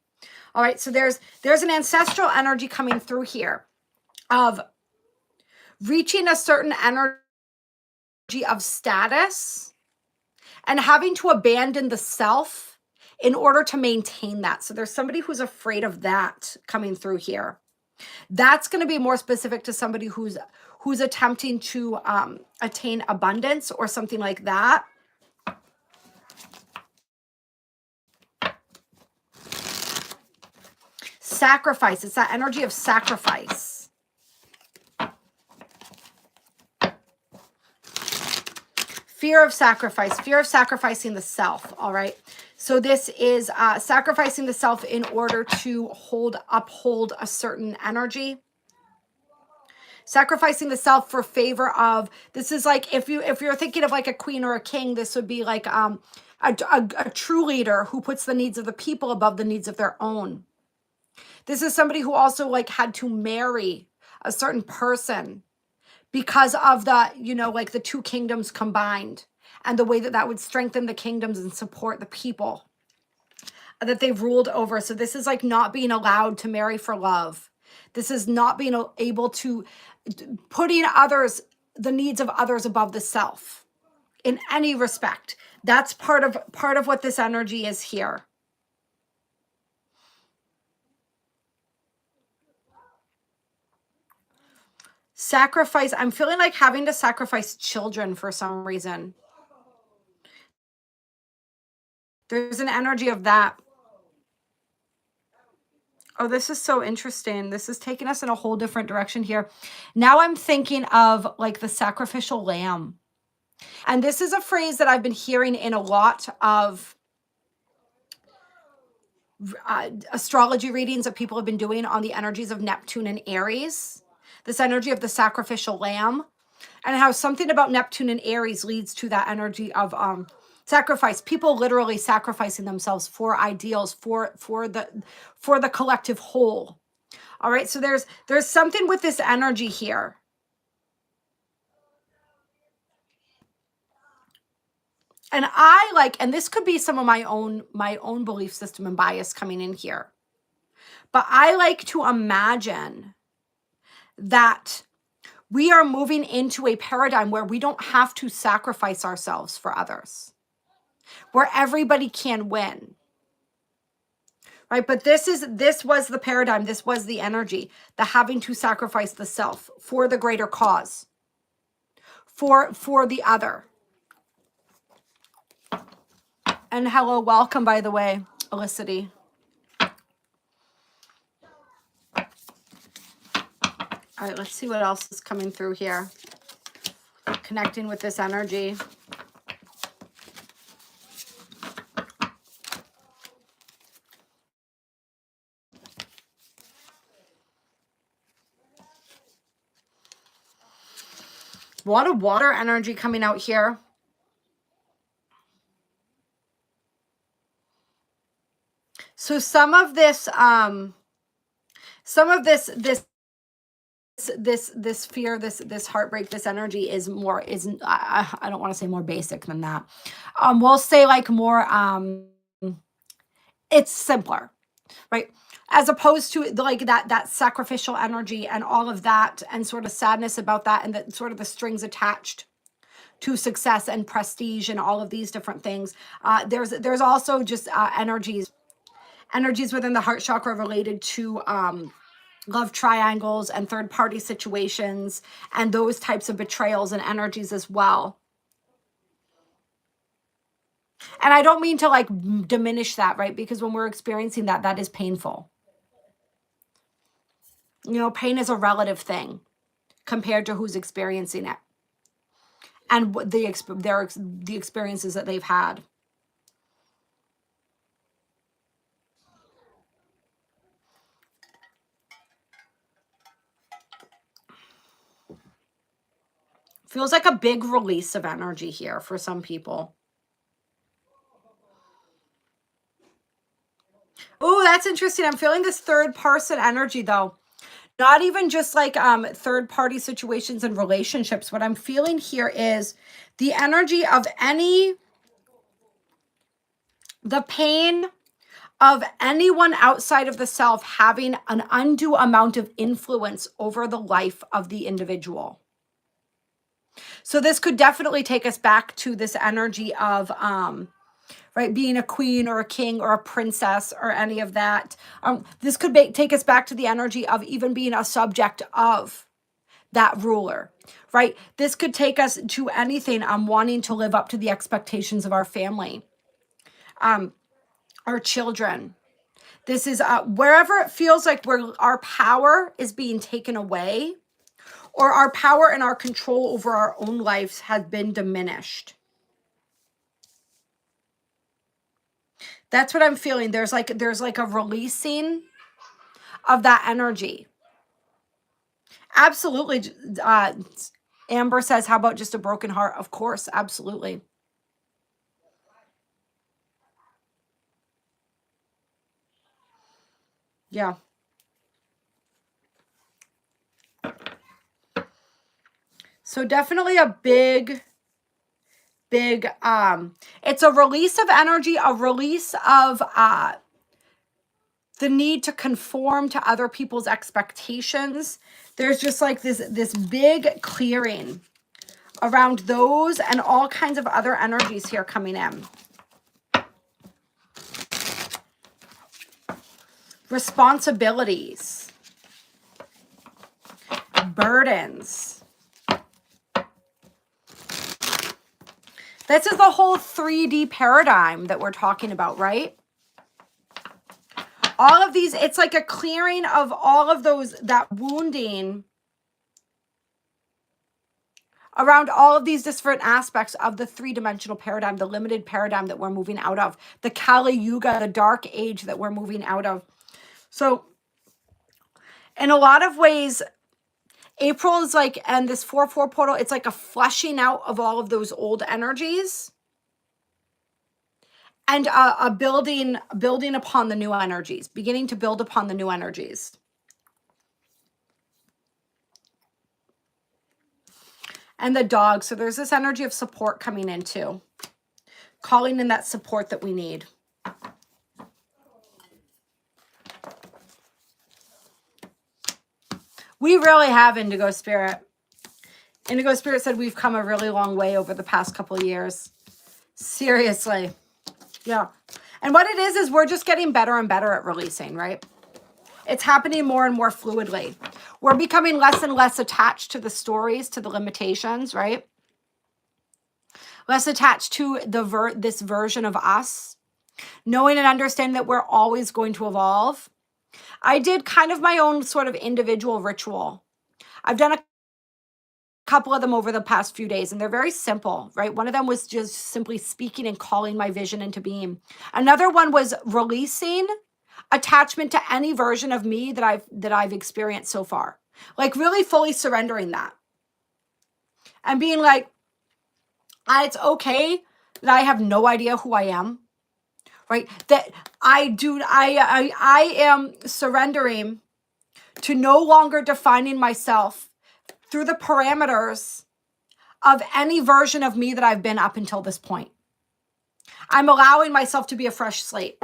All right, so there's an ancestral energy coming through here of reaching a certain energy of status and having to abandon the self in order to maintain that. So there's somebody who's afraid of that coming through here. That's going to be more specific to somebody who's attempting to attain abundance or something like that. Sacrifice. It's that energy of sacrifice. Fear of sacrifice. Fear of sacrificing the self. All right. So this is sacrificing the self in order to uphold a certain energy. Sacrificing the self for favor of, this is like, if you're thinking of like a queen or a king, this would be like a true leader who puts the needs of the people above the needs of their own. This is somebody who also like had to marry a certain person because of the, like the two kingdoms combined and the way that would strengthen the kingdoms and support the people that they've ruled over. So this is like not being allowed to marry for love. This is not being able to putting the needs of others above the self in any respect. That's part of what this energy is here. Sacrifice. I'm feeling like having to sacrifice children for some reason. There's an energy of that. Oh, this is so interesting. This is taking us in a whole different direction here. Now I'm thinking of like the sacrificial lamb. And this is a phrase that I've been hearing in a lot of astrology readings that people have been doing on the energies of Neptune and Aries, this energy of the sacrificial lamb, and how something about Neptune and Aries leads to that energy of sacrifice. People literally sacrificing themselves for ideals, for the collective whole. All right, so there's something with this energy here. And I like, and this could be some of my own belief system and bias coming in here. But I like to imagine that we are moving into a paradigm where we don't have to sacrifice ourselves for others, where everybody can win. Right? But this was the paradigm, this was the energy, the having to sacrifice the self for the greater cause, for the other. And hello, welcome, by the way, Elicity. All right, let's see what else is coming through here. Connecting with this energy. A lot of water energy coming out here. So some of this fear, this heartbreak, this energy is more, I don't want to say more basic than that. We'll say like more, it's simpler, right? As opposed to like that sacrificial energy and all of that, and sort of sadness about that, and the sort of the strings attached to success and prestige and all of these different things. There's also just energies within the heart chakra related to love triangles and third party situations and those types of betrayals and energies as well. And I don't mean to like diminish that, right? Because when we're experiencing that, that is painful. You know, pain is a relative thing compared to who's experiencing it and what the experiences that they've had. Feels like a big release of energy here for some people. Oh, that's interesting. I'm feeling this third person energy though. Not even just like third party situations and relationships. What I'm feeling here is the energy of the pain of anyone outside of the self having an undue amount of influence over the life of the individual. So this could definitely take us back to this energy of right, being a queen or a king or a princess or any of that. This could take us back to the energy of even being a subject of that ruler, right? This could take us to anything. Wanting to live up to the expectations of our family, our children. This is wherever it feels like our power is being taken away, or our power and our control over our own lives has been diminished. That's what I'm feeling. There's like a releasing of that energy. Absolutely. Amber says, how about just a broken heart? Of course, absolutely. Yeah. So definitely a big, it's a release of energy, a release of the need to conform to other people's expectations. There's just like this big clearing around those and all kinds of other energies here coming in. Responsibilities, burdens. This is the whole 3D paradigm that we're talking about, right? All of these, it's like a clearing of all of those, that wounding around all of these different aspects of the three-dimensional paradigm, the limited paradigm that we're moving out of, the Kali Yuga, the dark age that we're moving out of. So in a lot of ways, April is like, and this 4/4 portal, it's like a flushing out of all of those old energies and a building upon the new energies, beginning to build upon the new energies. And the dog. So there's this energy of support coming in too. Calling in that support that we need. We really have, Indigo Spirit. Indigo Spirit said we've come a really long way over the past couple of years. Seriously. Yeah. And what it is we're just getting better and better at releasing, right? It's happening more and more fluidly. We're becoming less and less attached to the stories, to the limitations, right? Less attached to this version of us. Knowing and understanding that we're always going to evolve. I did kind of my own sort of individual ritual. I've done a couple of them over the past few days, and they're very simple, right? One of them was just simply speaking and calling my vision into being. Another one was releasing attachment to any version of me that I've experienced so far. Like really fully surrendering that. And being like, it's okay that I have no idea who I am. Right? That I am surrendering to no longer defining myself through the parameters of any version of me that I've been up until this point. I'm allowing myself to be a fresh slate,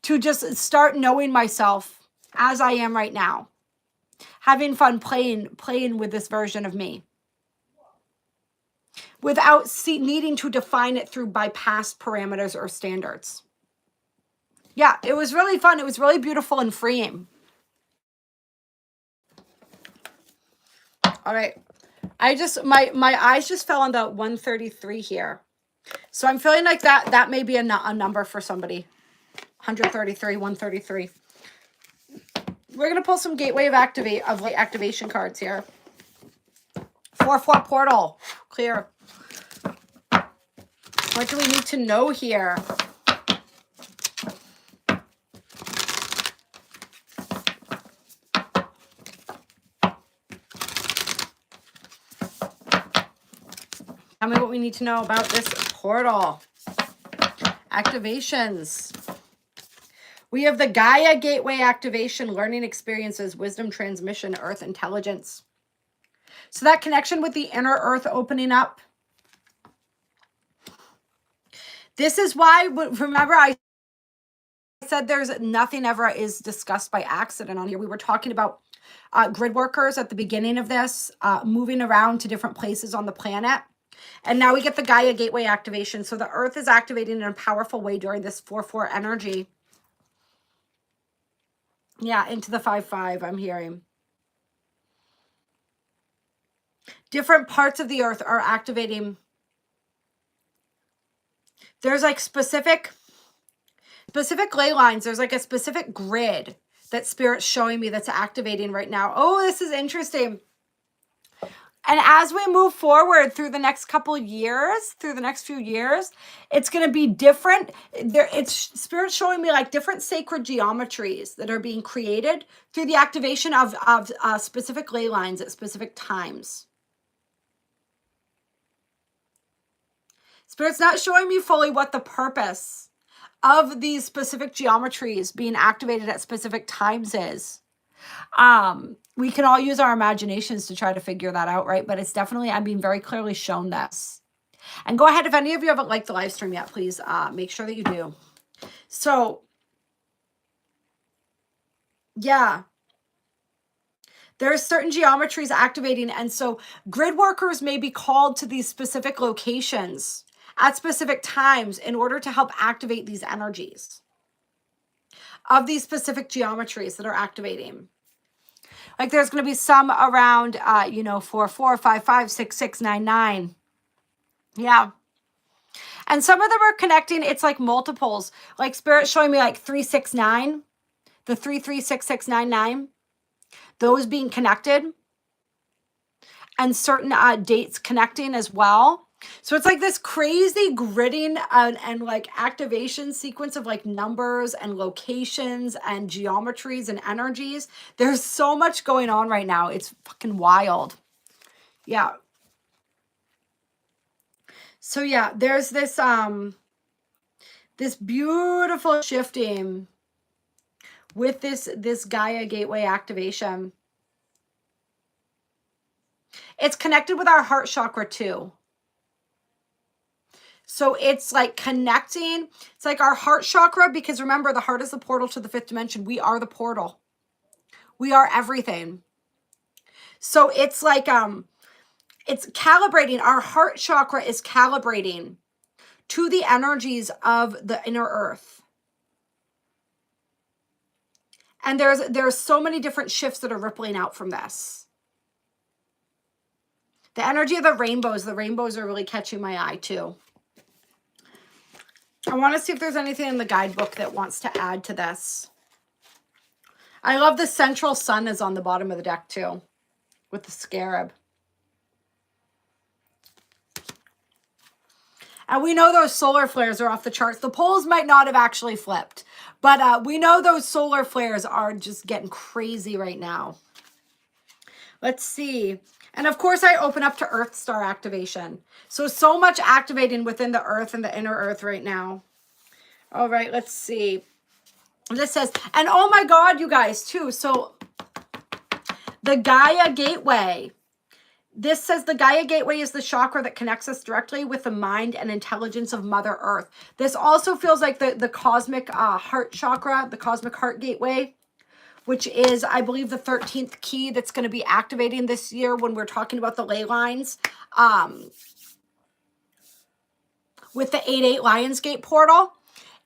to just start knowing myself as I am right now, having fun playing with this version of me without needing to define it through by past parameters or standards. Yeah, it was really fun. It was really beautiful and freeing. All right. My eyes just fell on the 133 here. So I'm feeling like that may be a number for somebody. 133, 133. We're going to pull some gateway of activation cards here. 4/4 portal. Clear. What do we need to know here? Tell me what we need to know about this portal. Activations. We have the Gaia gateway activation, learning experiences, wisdom transmission, earth intelligence. So that connection with the inner earth opening up. This is why, remember I said there's nothing ever is discussed by accident on here. We were talking about grid workers at the beginning of this, moving around to different places on the planet. And now we get the Gaia gateway activation. So the earth is activating in a powerful way during this 4/4 energy. Yeah, into the 5/5, I'm hearing. Different parts of the earth are activating. There's like specific ley lines. There's like a specific grid that Spirit's showing me that's activating right now. Oh, this is interesting. And as we move forward through the next couple years, through the next few years, it's going to be different. It's Spirit showing me like different sacred geometries that are being created through the activation of specific ley lines at specific times. Spirit's not showing me fully what the purpose of these specific geometries being activated at specific times is. We can all use our imaginations to try to figure that out, right? But it's definitely, I'm being very clearly shown this. And go ahead, if any of you haven't liked the live stream yet, please make sure that you do. So, yeah. There are certain geometries activating, and so grid workers may be called to these specific locations at specific times in order to help activate these energies of these specific geometries that are activating. Like there's going to be some around, 4, 4, 5, 5, 6, 6, 9, 9. Yeah. And some of them are connecting. It's like multiples. Like Spirit showing me like 3, 6, 9. the 336699, those being connected, and certain dates connecting as well. So it's like this crazy gridding and like activation sequence of like numbers and locations and geometries and energies. There's so much going on right now. It's fucking wild. Yeah. So yeah, there's this this beautiful shifting with this Gaia gateway activation. It's connected with our heart chakra too. So it's like connecting. It's like our heart chakra, because remember, the heart is the portal to the fifth dimension. We are the portal. We are everything. So it's like it's calibrating. Our heart chakra is calibrating to the energies of the inner earth. And there's so many different shifts that are rippling out from this. The energy of the rainbows are really catching my eye too. I want to see if there's anything in the guidebook that wants to add to this. I love the central sun is on the bottom of the deck too, with the scarab. And we know those solar flares are off the charts. The poles might not have actually flipped, but we know those solar flares are just getting crazy right now. Let's see. And of course, I open up to Earth Star activation. So much activating within the Earth and the inner Earth right now. All right, let's see. This says, and oh my God, you guys too. So the Gaia gateway. This says the Gaia gateway is the chakra that connects us directly with the mind and intelligence of Mother Earth. This also feels like the cosmic heart chakra, the cosmic heart gateway, which is, I believe, the 13th key that's going to be activating this year when we're talking about the ley lines with the 8-8 Lionsgate portal.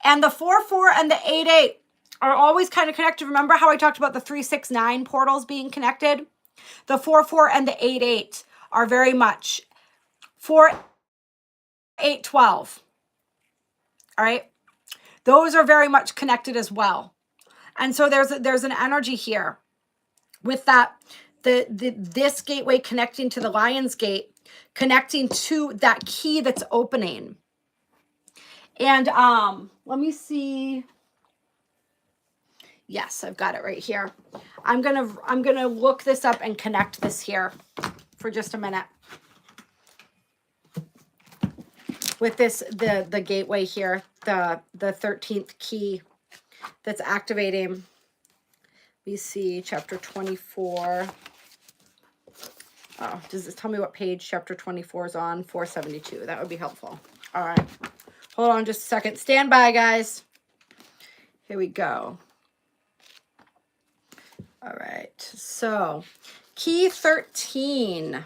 And the 4-4 and the 8-8 are always kind of connected. Remember how I talked about the 3-6-9 portals being connected? The 4-4 and the 8-8 are very much 4-8-12. All right? Those are very much connected as well. And so there's an energy here with that, this gateway connecting to the Lion's Gate, connecting to that key that's opening. And let me see. Yes, I've got it right here. I'm gonna look this up and connect this here for just a minute. With this, the gateway here, the 13th key that's activating. We see chapter 24. Oh, does this tell me what page chapter 24 is on? 472. That would be helpful. All right. Hold on just a second. Stand by, guys. Here we go. All right. So, key 13.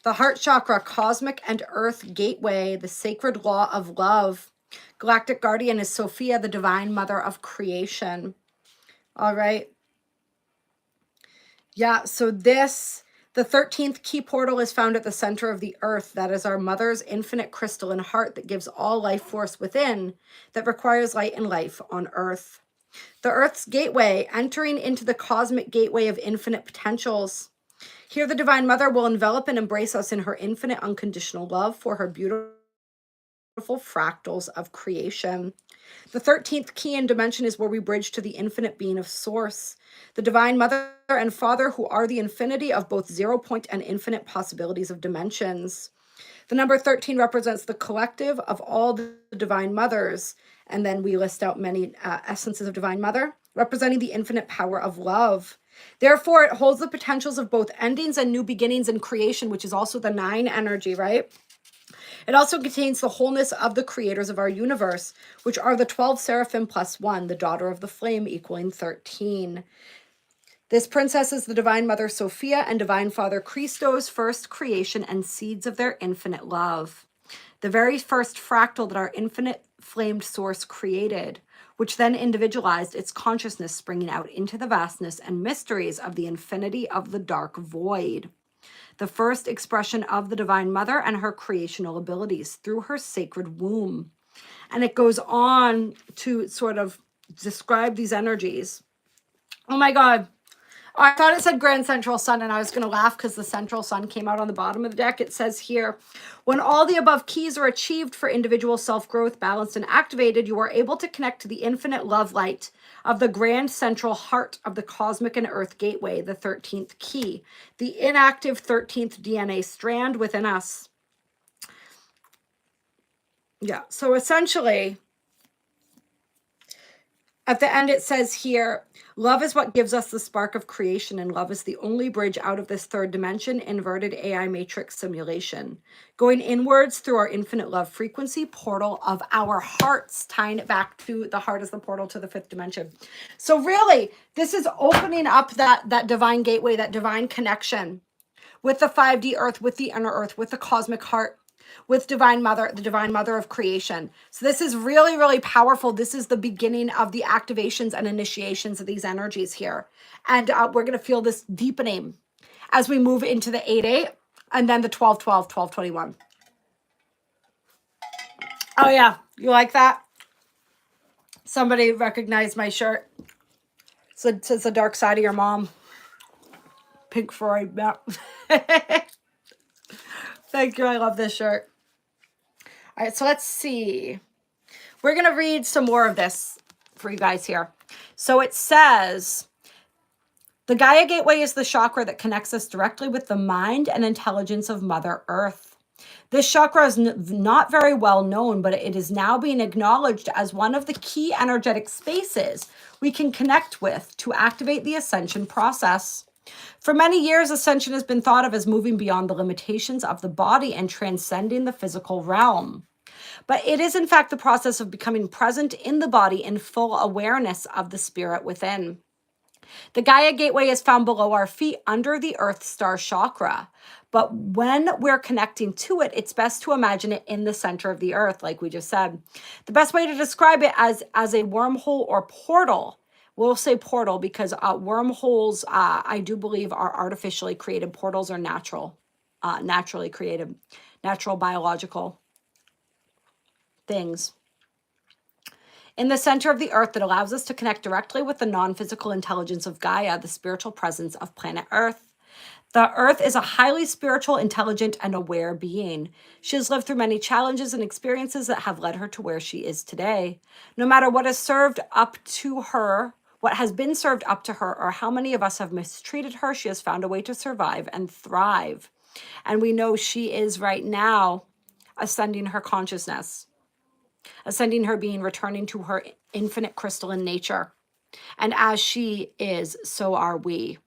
The heart chakra, cosmic and earth gateway, the sacred law of love. Galactic guardian is Sophia, the divine mother of creation. All right. Yeah, so the 13th key portal is found at the center of the earth. That is our mother's infinite crystalline heart that gives all life force within, that requires light and life on earth. The earth's gateway, entering into the cosmic gateway of infinite potentials. Here the divine mother will envelop and embrace us in her infinite unconditional love for her beautiful fractals of creation. The 13th key and dimension is where we bridge to the infinite being of source, the divine mother and father who are the infinity of both 0 point and infinite possibilities of dimensions. The number 13 represents the collective of all the divine mothers. And then we list out many essences of divine mother, representing the infinite power of love. Therefore, it holds the potentials of both endings and new beginnings in creation, which is also the 9 energy, right? It also contains the wholeness of the creators of our universe, which are the 12 seraphim plus 1, the daughter of the flame, equaling 13. This princess is the divine mother Sophia and divine father Christos, first creation and seeds of their infinite love. The very first fractal that our infinite flamed source created, which then individualized its consciousness, springing out into the vastness and mysteries of the infinity of the dark void. The first expression of the divine mother and her creational abilities through her sacred womb. And it goes on to sort of describe these energies. Oh my God. Oh, I thought it said Grand Central Sun, and I was going to laugh because the Central Sun came out on the bottom of the deck. It says here, when all the above keys are achieved for individual self-growth, balanced, and activated, you are able to connect to the infinite love light of the grand central heart of the cosmic and earth gateway, the 13th key, the inactive 13th DNA strand within us. Yeah, so essentially, at the end, it says here, love is what gives us the spark of creation, and love is the only bridge out of this third dimension, inverted AI matrix simulation. Going inwards through our infinite love frequency, portal of our hearts, tying it back to the heart as the portal to the fifth dimension. So really, this is opening up that divine gateway, that divine connection with the 5D earth, with the inner earth, with the cosmic heart, with divine mother, the divine mother of creation. So this is really, really powerful. This is the beginning of the activations and initiations of these energies here. And we're going to feel this deepening as we move into the 8-8 and then the 12-12, 12-21. Oh yeah, you like that? Somebody recognized my shirt. So it says the dark side of your mom. Pink Floyd. Yeah. Thank you. I love this shirt. All right, so let's see. We're going to read some more of this for you guys here. So it says, the Gaia Gateway is the chakra that connects us directly with the mind and intelligence of Mother Earth. This chakra is not very well known, but it is now being acknowledged as one of the key energetic spaces we can connect with to activate the ascension process. For many years, ascension has been thought of as moving beyond the limitations of the body and transcending the physical realm. But it is, in fact, the process of becoming present in the body in full awareness of the spirit within. The Gaia Gateway is found below our feet under the Earth Star chakra. But when we're connecting to it, it's best to imagine it in the center of the earth, like we just said. The best way to describe it as a wormhole or portal. We'll say portal because wormholes, I do believe, are artificially created. Portals are natural, naturally created, natural biological things. In the center of the earth that allows us to connect directly with the non-physical intelligence of Gaia, the spiritual presence of planet Earth. The Earth is a highly spiritual, intelligent, and aware being. She has lived through many challenges and experiences that have led her to where she is today. No matter what has served up to her, what has been served up to her, or how many of us have mistreated her, she has found a way to survive and thrive. And we know she is right now ascending her consciousness, ascending her being, returning to her infinite crystalline nature. And as she is, so are we.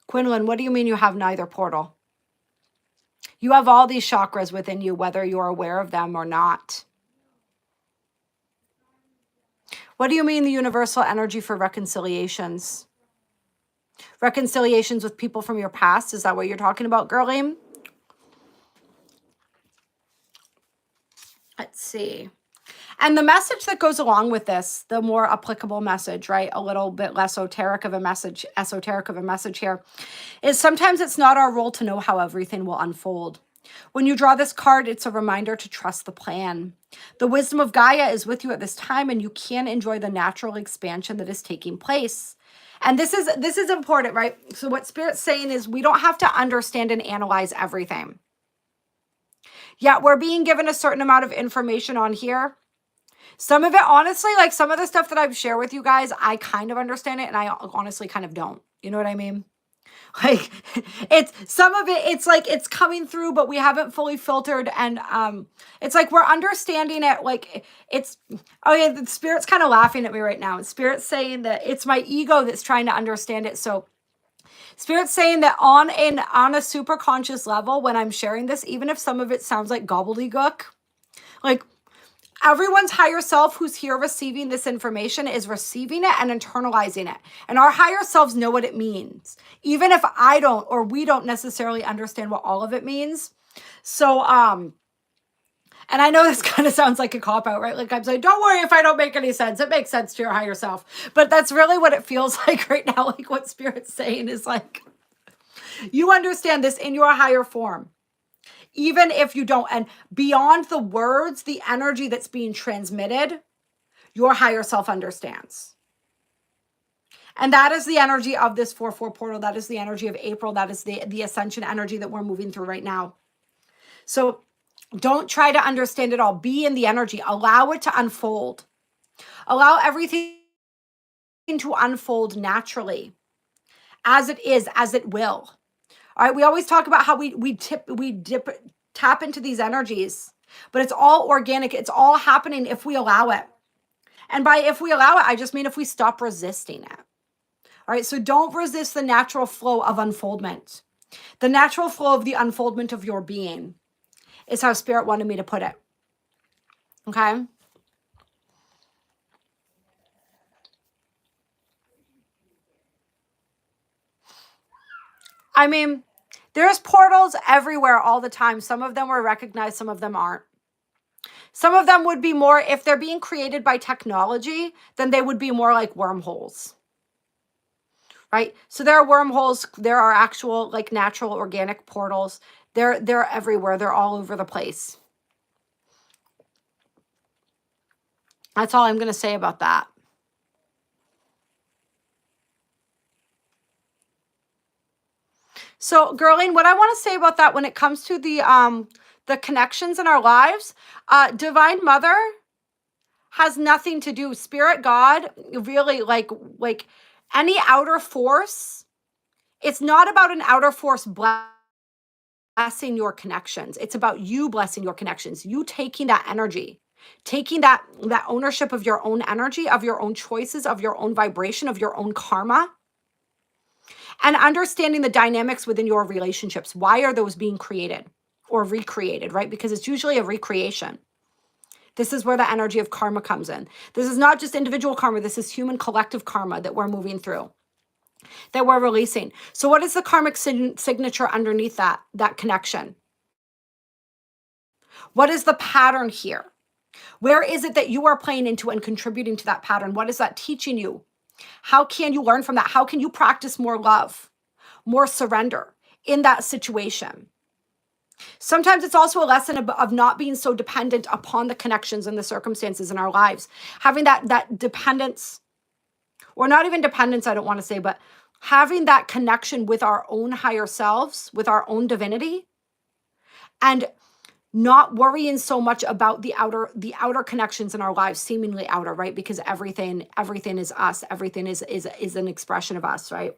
Quinlan, what do you mean you have neither portal? You have all these chakras within you, whether you're aware of them or not. What do you mean the universal energy for reconciliations? Reconciliations with people from your past? Is that what you're talking about, girlie? Let's see. And the message that goes along with this, the more applicable message, right? A little bit less esoteric of a message here, is sometimes it's not our role to know how everything will unfold. When you draw this card, it's a reminder to trust the plan. The wisdom of Gaia is with you at this time, and you can enjoy the natural expansion that is taking place. And this is important, right? So what Spirit's saying is we don't have to understand and analyze everything. Yeah, we're being given a certain amount of information on here. Some of it, honestly, like some of the stuff that I've shared with you guys, I kind of understand it, and I honestly kind of don't. You know what I mean? Like, it's some of it, it's like it's coming through, but we haven't fully filtered, and it's like we're understanding it. Like it's, oh yeah, the Spirit's kind of laughing at me right now. Spirit's saying that it's my ego that's trying to understand it. So Spirit's saying that on a super conscious level, when I'm sharing this, even if some of it sounds like gobbledygook, like everyone's higher self who's here receiving this information is receiving it and internalizing it. And our higher selves know what it means, even if I don't, or we don't necessarily understand what all of it means. So, and I know this kind of sounds like a cop-out, right? Like I'm saying, don't worry if I don't make any sense. It makes sense to your higher self. But that's really what it feels like right now. Like what Spirit's saying is like, you understand this in your higher form. Even if you don't, and beyond the words, the energy that's being transmitted, your higher self understands. And that is the energy of this 4/4 portal. That is the energy of April. That is the ascension energy that we're moving through right now. So don't try to understand it all. Be in the energy. Allow it to unfold. Allow everything to unfold naturally, as it is, as it will. All right. We always talk about how we tap into these energies, but it's all organic. It's all happening if we allow it. And by if we allow it, I just mean if we stop resisting it. All right. So don't resist the natural flow of unfoldment. The natural flow of the unfoldment of your being is how Spirit wanted me to put it. Okay. I mean, there's portals everywhere all the time. Some of them were recognized, some of them aren't. Some of them would be more, if they're being created by technology, then they would be more like wormholes. Right? So there are wormholes, there are actual like natural organic portals. They're everywhere. They're all over the place. That's all I'm going to say about that. So, Girline, what I want to say about that when it comes to the connections in our lives, Divine Mother has nothing to do. Spirit, God, really like any outer force. It's not about an outer force blessing your connections. It's about you blessing your connections. You taking that energy, taking that ownership of your own energy, of your own choices, of your own vibration, of your own karma, and understanding the dynamics within your relationships. Why are those being created or recreated, right? Because it's usually a recreation. This is where the energy of karma comes in. This is not just individual karma. This is human collective karma that we're moving through, that we're releasing. So what is the karmic signature underneath that connection? What is the pattern here? Where is it that you are playing into and contributing to that pattern? What is that teaching you? How can you learn from that? How can you practice more love, more surrender in that situation? Sometimes it's also a lesson of not being so dependent upon the connections and the circumstances in our lives. Having that dependence, or not even dependence, I don't want to say, but having that connection with our own higher selves, with our own divinity, and not worrying so much about the outer connections in our lives, seemingly outer, right? Because everything is us. Everything is an expression of us, right?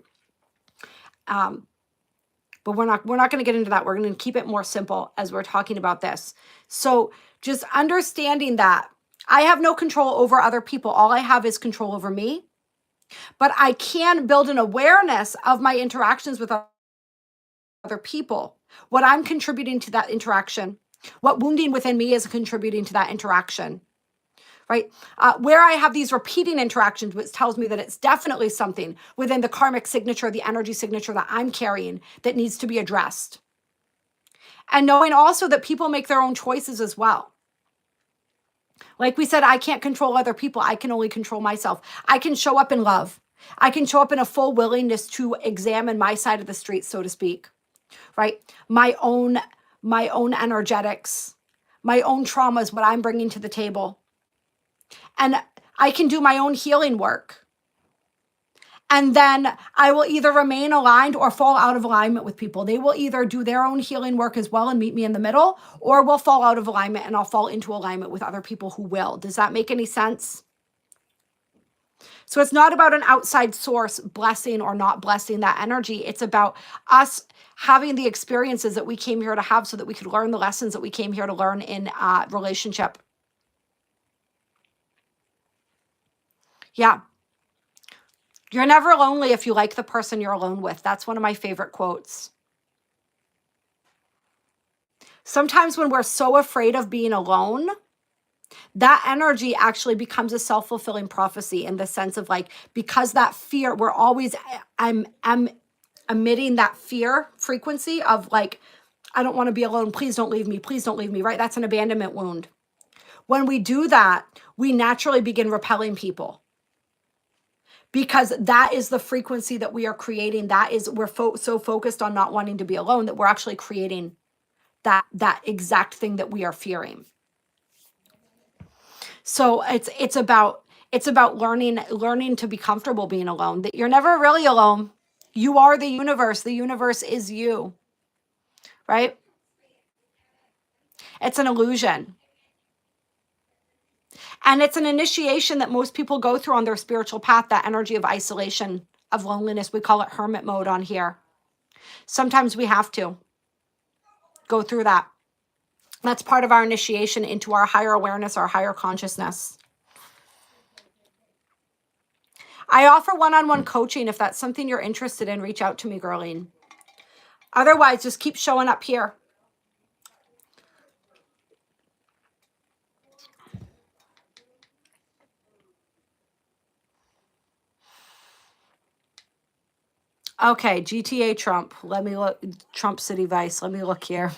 But we're not going to get into that. We're going to keep it more simple as we're talking about this. So just understanding that I have no control over other people. All I have is control over me. But I can build an awareness of my interactions with other people, what I'm contributing to that interaction, what wounding within me is contributing to that interaction, right? Where I have these repeating interactions, which tells me that it's definitely something within the karmic signature, the energy signature that I'm carrying that needs to be addressed. And knowing also that people make their own choices as well. Like we said, I can't control other people. I can only control myself. I can show up in love. I can show up in a full willingness to examine my side of the street, so to speak, right? My own energetics, my own traumas, what I'm bringing to the table. And I can do my own healing work. And then I will either remain aligned or fall out of alignment with people. They will either do their own healing work as well and meet me in the middle, or we'll fall out of alignment and I'll fall into alignment with other people who will. Does that make any sense? So it's not about an outside source blessing or not blessing that energy. It's about us having the experiences that we came here to have so that we could learn the lessons that we came here to learn in relationship. Yeah. You're never lonely if you like the person you're alone with. That's one of my favorite quotes. Sometimes when we're so afraid of being alone, that energy actually becomes a self-fulfilling prophecy in the sense of like, because that fear, we're always, I'm emitting that fear frequency of like, I don't want to be alone. Please don't leave me. Please don't leave me, right? That's an abandonment wound. When we do that, we naturally begin repelling people. Because that is the frequency that we are creating. That is, we're so focused on not wanting to be alone that we're actually creating that exact thing that we are fearing. So it's about It's about learning to be comfortable being alone, that you're never really alone. You are the universe. The universe is you, right? It's an illusion. And it's an initiation that most people go through on their spiritual path, that energy of isolation, of loneliness. We call it hermit mode on here. Sometimes we have to go through that. That's part of our initiation into our higher awareness, our higher consciousness. I offer one-on-one coaching. If that's something you're interested in, reach out to me, Girlene. Otherwise, just keep showing up here. Okay, GTA Trump. Let me look. Trump City Vice. Let me look here.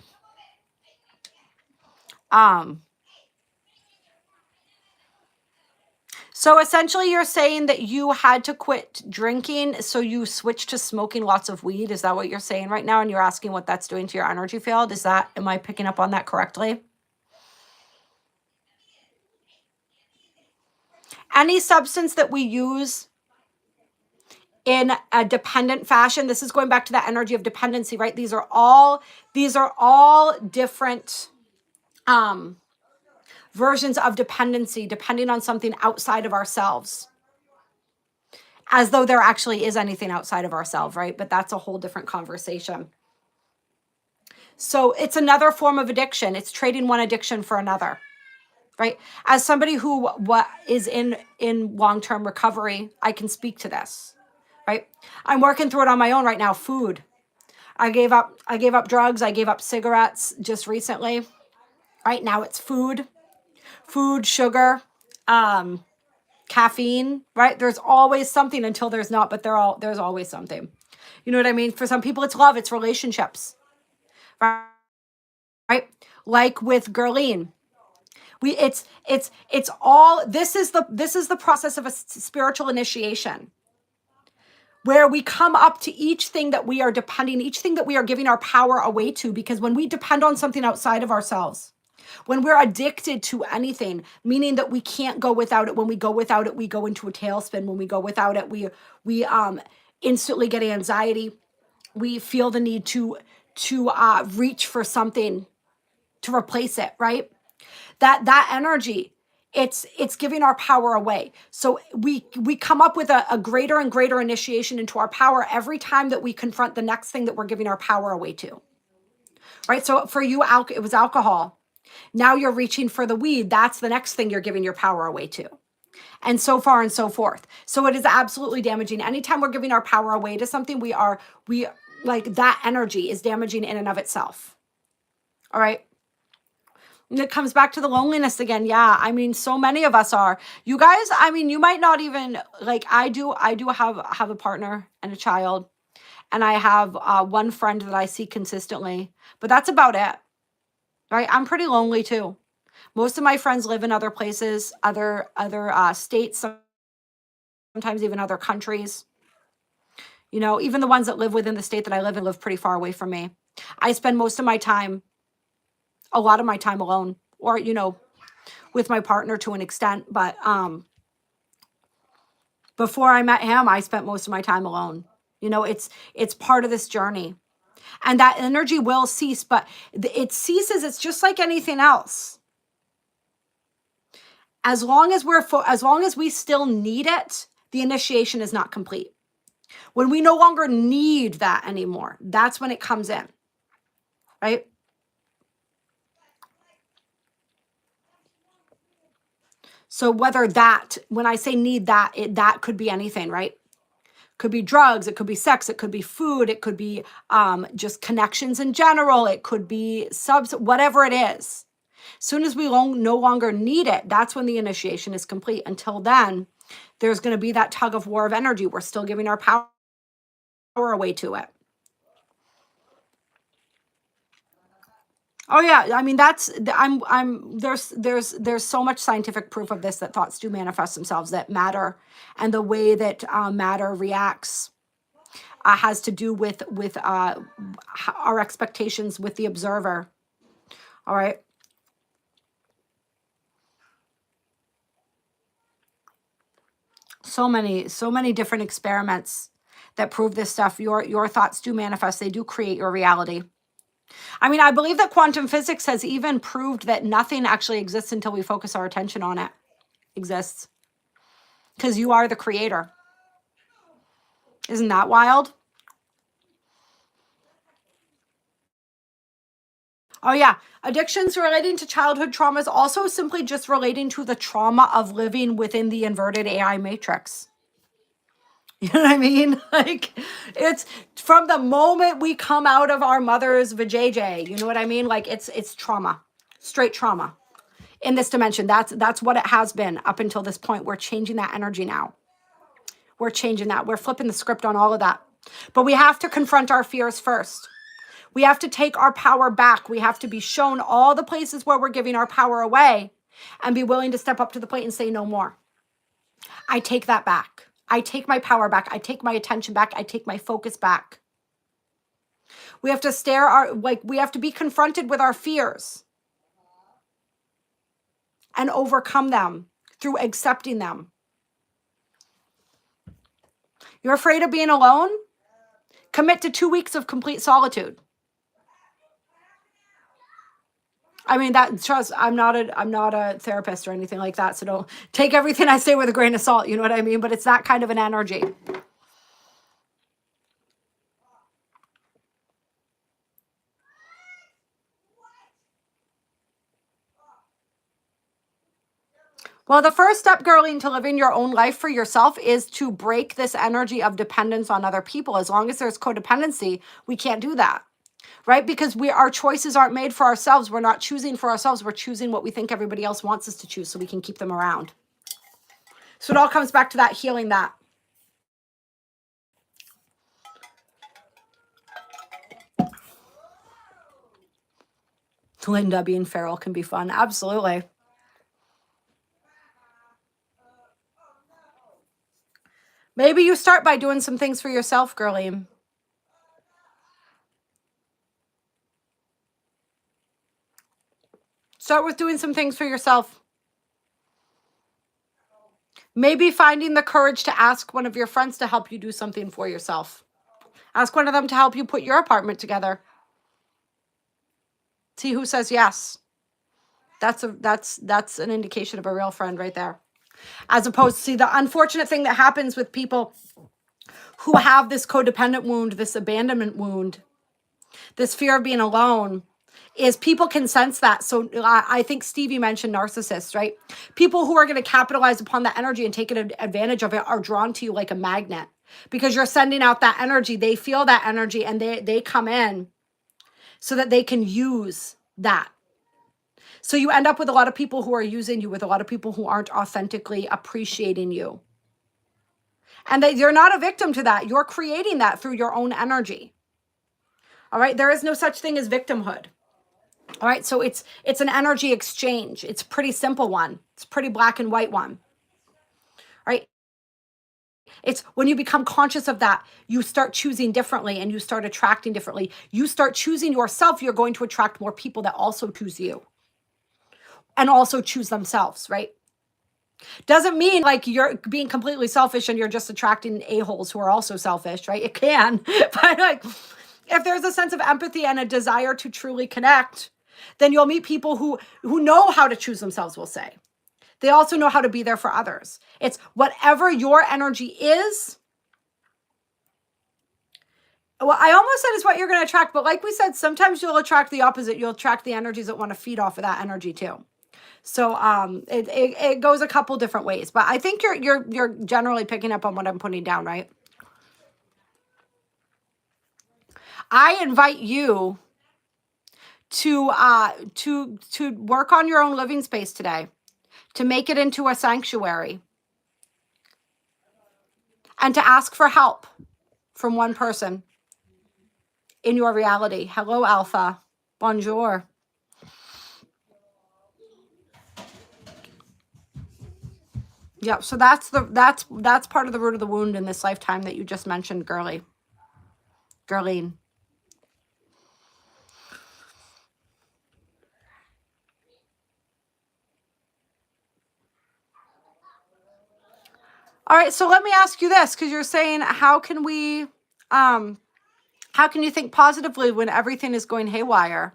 So essentially you're saying that you had to quit drinking, so you switched to smoking lots of weed. Is that what you're saying right now? And you're asking what that's doing to your energy field? Am I picking up on that correctly? Any substance that we use in a dependent fashion, this is going back to that energy of dependency, right? These are all different versions of dependency, depending on something outside of ourselves, as though there actually is anything outside of ourselves, right? But that's a whole different conversation. So it's another form of addiction. It's trading one addiction for another, right? As somebody who is in long-term recovery, I can speak to this, right? I'm working through it on my own right now. Food. I gave up drugs. I gave up cigarettes just recently. Right now it's food, sugar, caffeine, right? There's always something until there's not, but there's always something. You know what I mean? For some people, it's love, it's relationships, right? Like with Girlene, it's all, this is the process of a spiritual initiation, where we come up to each thing that we are depending, each thing that we are giving our power away to, because when we depend on something outside of ourselves, when we're addicted to anything, meaning that we can't go without it. When we go without it, we go into a tailspin. When we go without it, we instantly get anxiety. We feel the need to reach for something to replace it, right? That energy, it's giving our power away. So we come up with a greater and greater initiation into our power every time that we confront the next thing that we're giving our power away to, right? So for you, it was alcohol. Now you're reaching for the weed. That's the next thing you're giving your power away to. And so far and so forth. So it is absolutely damaging. Anytime we're giving our power away to something, we like, that energy is damaging in and of itself. All right. And it comes back to the loneliness again. Yeah. I mean, so many of us are. You guys, I mean, you might not even, like, I do have a partner and a child. And I have one friend that I see consistently. But that's about it. Right? I'm pretty lonely too. Most of my friends live in other places, other states, sometimes even other countries. You know, even the ones that live within the state that I live in live pretty far away from me. I spend a lot of my time alone, or, you know, with my partner to an extent. But before I met him, I spent most of my time alone. You know, it's part of this journey. And that energy will cease, but it ceases. It's just like anything else. As long as we still need it, the initiation is not complete. When we no longer need that anymore, that's when it comes in, right? So when I say need that, that could be anything, right? Could be drugs, it could be sex, it could be food, it could be just connections in general, it could be whatever it is. As soon as we no longer need it, that's when the initiation is complete. Until then, there's going to be that tug of war of energy. We're still giving our power away to it. Oh yeah, I mean, there's so much scientific proof of this, that thoughts do manifest themselves, that matter and the way that matter reacts has to do with our expectations with the observer. All right. So many different experiments that prove this stuff. Your thoughts do manifest. They do create your reality. I mean, I believe that quantum physics has even proved that nothing actually exists until we focus our attention on it. Exists. Because you are the creator. Isn't that wild? Oh yeah. Addictions relating to childhood trauma is also simply just relating to the trauma of living within the inverted AI matrix. You know what I mean? Like, it's from the moment we come out of our mother's vajayjay. You know what I mean? Like, it's trauma, straight trauma in this dimension. That's what it has been up until this point. We're changing that energy now. We're changing that. We're flipping the script on all of that. But we have to confront our fears first. We have to take our power back. We have to be shown all the places where we're giving our power away and be willing to step up to the plate and say no more. I take that back. I take my power back. I take my attention back. I take my focus back. We have to we have to be confronted with our fears and overcome them through accepting them. You're afraid of being alone? Commit to 2 weeks of complete solitude. I mean, I'm not a therapist or anything like that. So don't take everything I say with a grain of salt. You know what I mean? But it's that kind of an energy. Well, the first step, girlie, to living your own life for yourself is to break this energy of dependence on other people. As long as there's codependency, we can't do that, right? Because our choices aren't made for ourselves. We're not choosing for ourselves. We're choosing what we think everybody else wants us to choose so we can keep them around. So it all comes back to that, healing that. Linda, being feral can be fun. Absolutely. Maybe you start by doing some things for yourself, girlie. Start with doing some things for yourself. Maybe finding the courage to ask one of your friends to help you do something for yourself. Ask one of them to help you put your apartment together. See who says yes. That's an indication of a real friend right there. As opposed to, see, the unfortunate thing that happens with people who have this codependent wound, this abandonment wound, this fear of being alone, is people can sense that. So I think Stevie mentioned narcissists, right? People who are going to capitalize upon that energy and take advantage of it are drawn to you like a magnet because you're sending out that energy. They feel that energy and they come in so that they can use that. So you end up with a lot of people who are using you, with a lot of people who aren't authentically appreciating you. And you're not a victim to that. You're creating that through your own energy. All right. There is no such thing as victimhood. All right. So it's an energy exchange. It's a pretty simple one. It's a pretty black and white one. Right. It's when you become conscious of that, you start choosing differently and you start attracting differently. You start choosing yourself. You're going to attract more people that also choose you and also choose themselves. Right. Doesn't mean like you're being completely selfish and you're just attracting a-holes who are also selfish, right? It can, but like if there's a sense of empathy and a desire to truly connect, then you'll meet people who know how to choose themselves, will say. They also know how to be there for others. It's whatever your energy is. Well, I almost said it's what you're going to attract, but like we said, sometimes you'll attract the opposite. You'll attract the energies that want to feed off of that energy too. So it goes a couple different ways, but I think you're generally picking up on what I'm putting down, right? I invite you to work on your own living space today, to make it into a sanctuary, and to ask for help from one person in your reality. Hello, Alpha. Bonjour. Yeah, so that's part of the root of the wound in this lifetime that you just mentioned, Girline. All right, so let me ask you this, because you're saying, how can you think positively when everything is going haywire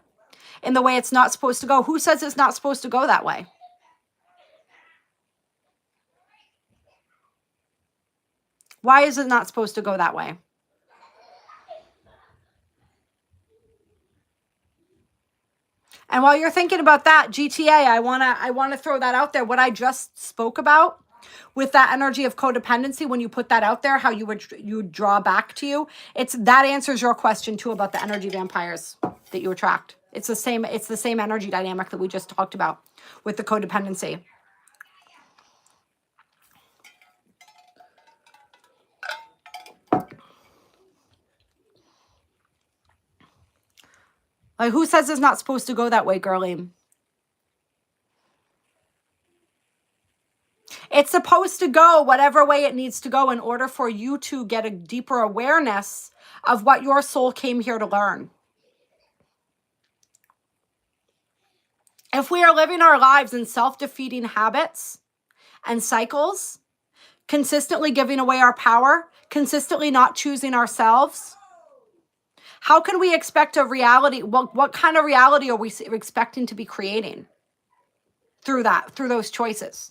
in the way it's not supposed to go? Who says it's not supposed to go that way? Why is it not supposed to go that way? And while you're thinking about that, GTA, I wanna throw that out there. What I just spoke about with that energy of codependency, when you put that out there, how you would draw back to you. That answers your question too about the energy vampires that you attract. It's the same energy dynamic that we just talked about with the codependency. Like, who says it's not supposed to go that way, girlie? It's supposed to go whatever way it needs to go in order for you to get a deeper awareness of what your soul came here to learn. If we are living our lives in self-defeating habits and cycles, consistently giving away our power, consistently not choosing ourselves, how can we expect a reality? What kind of reality are we expecting to be creating through those choices?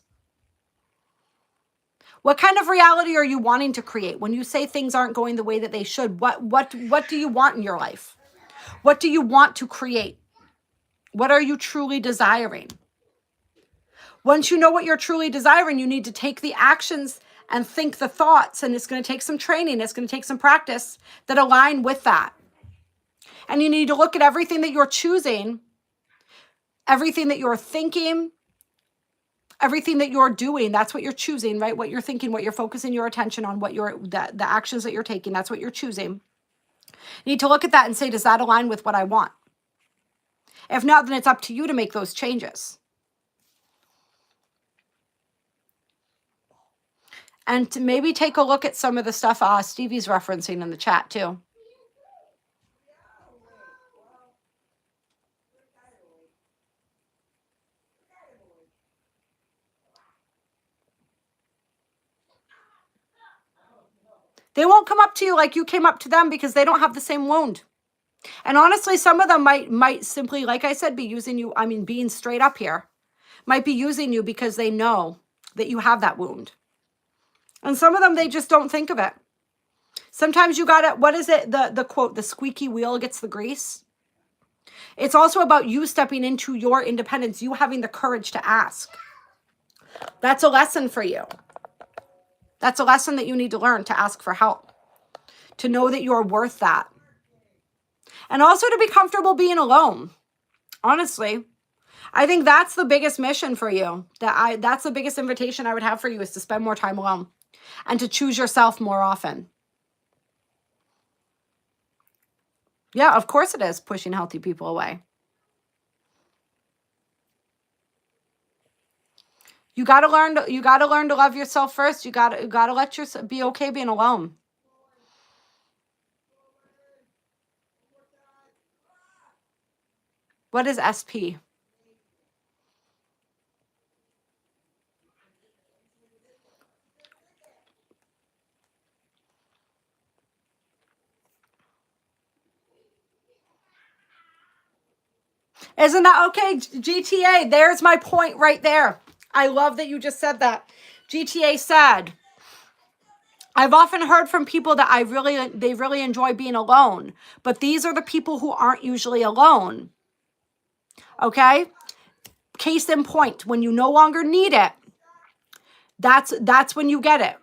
What kind of reality are you wanting to create when you say things aren't going the way that they should? What do you want in your life? What do you want to create? What are you truly desiring? Once you know what you're truly desiring, you need to take the actions and think the thoughts, and it's going to take some training. It's going to take some practice that align with that. And you need to look at everything that you're choosing, everything that you're thinking, everything that you're doing. That's what you're choosing, right? What you're thinking, what you're focusing your attention on, the actions that you're taking, that's what you're choosing. You need to look at that and say, does that align with what I want? If not, then it's up to you to make those changes. And to maybe take a look at some of the stuff Stevie's referencing in the chat too. They won't come up to you like you came up to them because they don't have the same wound. And honestly, some of them might simply, like I said, be using you. I mean, being straight up here, might be using you because they know that you have that wound. And some of them, they just don't think of it. Sometimes you gotta, what is it? The quote, the squeaky wheel gets the grease. It's also about you stepping into your independence, you having the courage to ask. That's a lesson for you. That's a lesson that you need to learn, to ask for help, to know that you're worth that. And also to be comfortable being alone. Honestly, I think that's the biggest mission for you. That's the biggest invitation I would have for you, is to spend more time alone and to choose yourself more often. Yeah, of course it is pushing healthy people away. You got to learn to love yourself first. You got to let yourself be okay being alone. What is SP? Isn't that okay? GTA, there's my point right there. I love that you just said that. GTA said, I've often heard from people that they really enjoy being alone, but these are the people who aren't usually alone. Okay? Case in point, when you no longer need it, that's when you get it.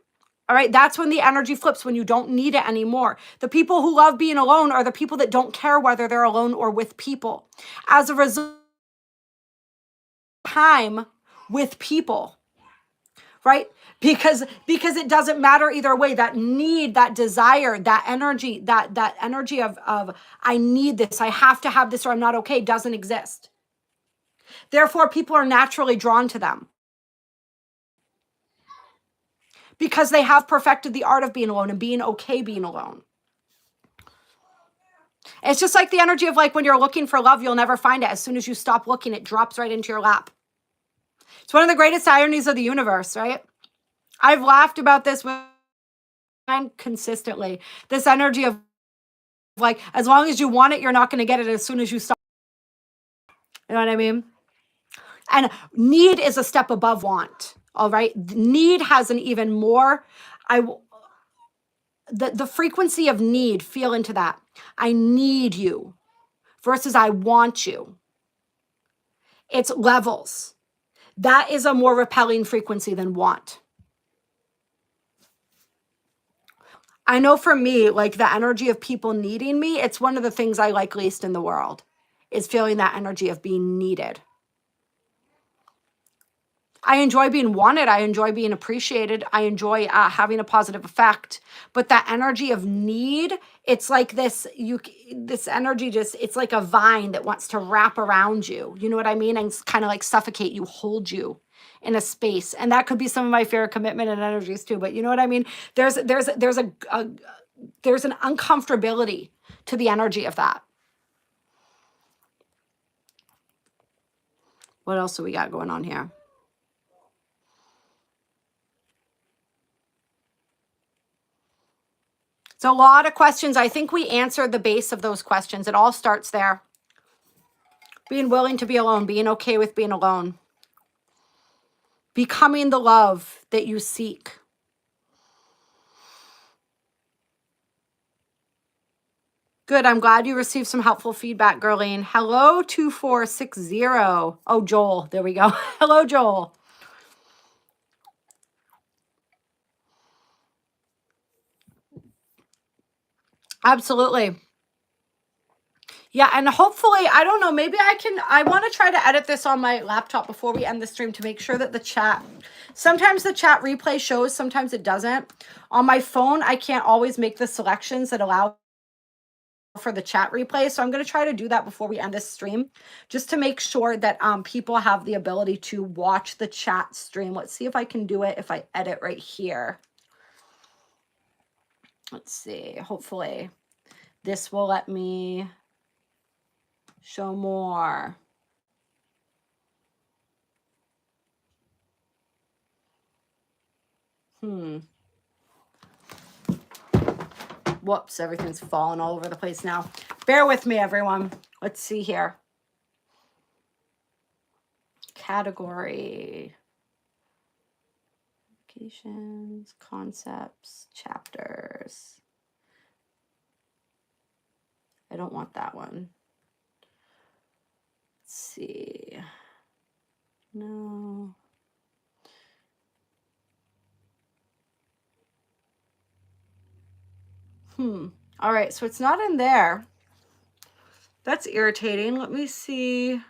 All right, that's when the energy flips, when you don't need it anymore. The people who love being alone are the people that don't care whether they're alone or with people. As a result, time with people, right? Because it doesn't matter either way. That need, that desire, that energy of I need this, I have to have this, or I'm not okay, doesn't exist. Therefore, people are naturally drawn to them, because they have perfected the art of being alone and being okay being alone. It's just like the energy of, like, when you're looking for love, you'll never find it. As soon as you stop looking, it drops right into your lap. It's one of the greatest ironies of the universe, right? I've laughed about this with consistently. This energy of like, as long as you want it, you're not going to get it as soon as you start. You know what I mean? And need is a step above want. All right. Need has an even more, the frequency of need, feel into that. I need you versus I want you. It's levels. That is a more repelling frequency than want. I know for me, like the energy of people needing me, it's one of the things I like least in the world, is feeling that energy of being needed. I enjoy being wanted. I enjoy being appreciated. I enjoy having a positive effect. But that energy of need, it's like this energy just, it's like a vine that wants to wrap around you. You know what I mean? And kind of like suffocate you, hold you in a space. And that could be some of my favorite commitment and energies too. But you know what I mean? There's an uncomfortability to the energy of that. What else do we got going on here? It's a lot of questions. I think we answered the base of those questions. It all starts there. Being willing to be alone, being okay with being alone. Becoming the love that you seek. Good. I'm glad you received some helpful feedback, Girlene. Hello, 2460. Oh, Joel. There we go. Hello, Joel. Absolutely. Yeah, and hopefully, I don't know, maybe I want to try to edit this on my laptop before we end the stream to make sure that the chat, sometimes the chat replay shows, sometimes it doesn't. On my phone, I can't always make the selections that allow for the chat replay. So I'm going to try to do that before we end this stream, just to make sure that people have the ability to watch the chat stream. Let's see if I can do it if I edit right here. Let's see. Hopefully this will let me show more. Whoops, everything's falling all over the place now. Bear with me, everyone. Let's see here. Category. Applications, concepts, chapters. I don't want that one. Let's see. No. All right, so it's not in there. That's irritating. Let me see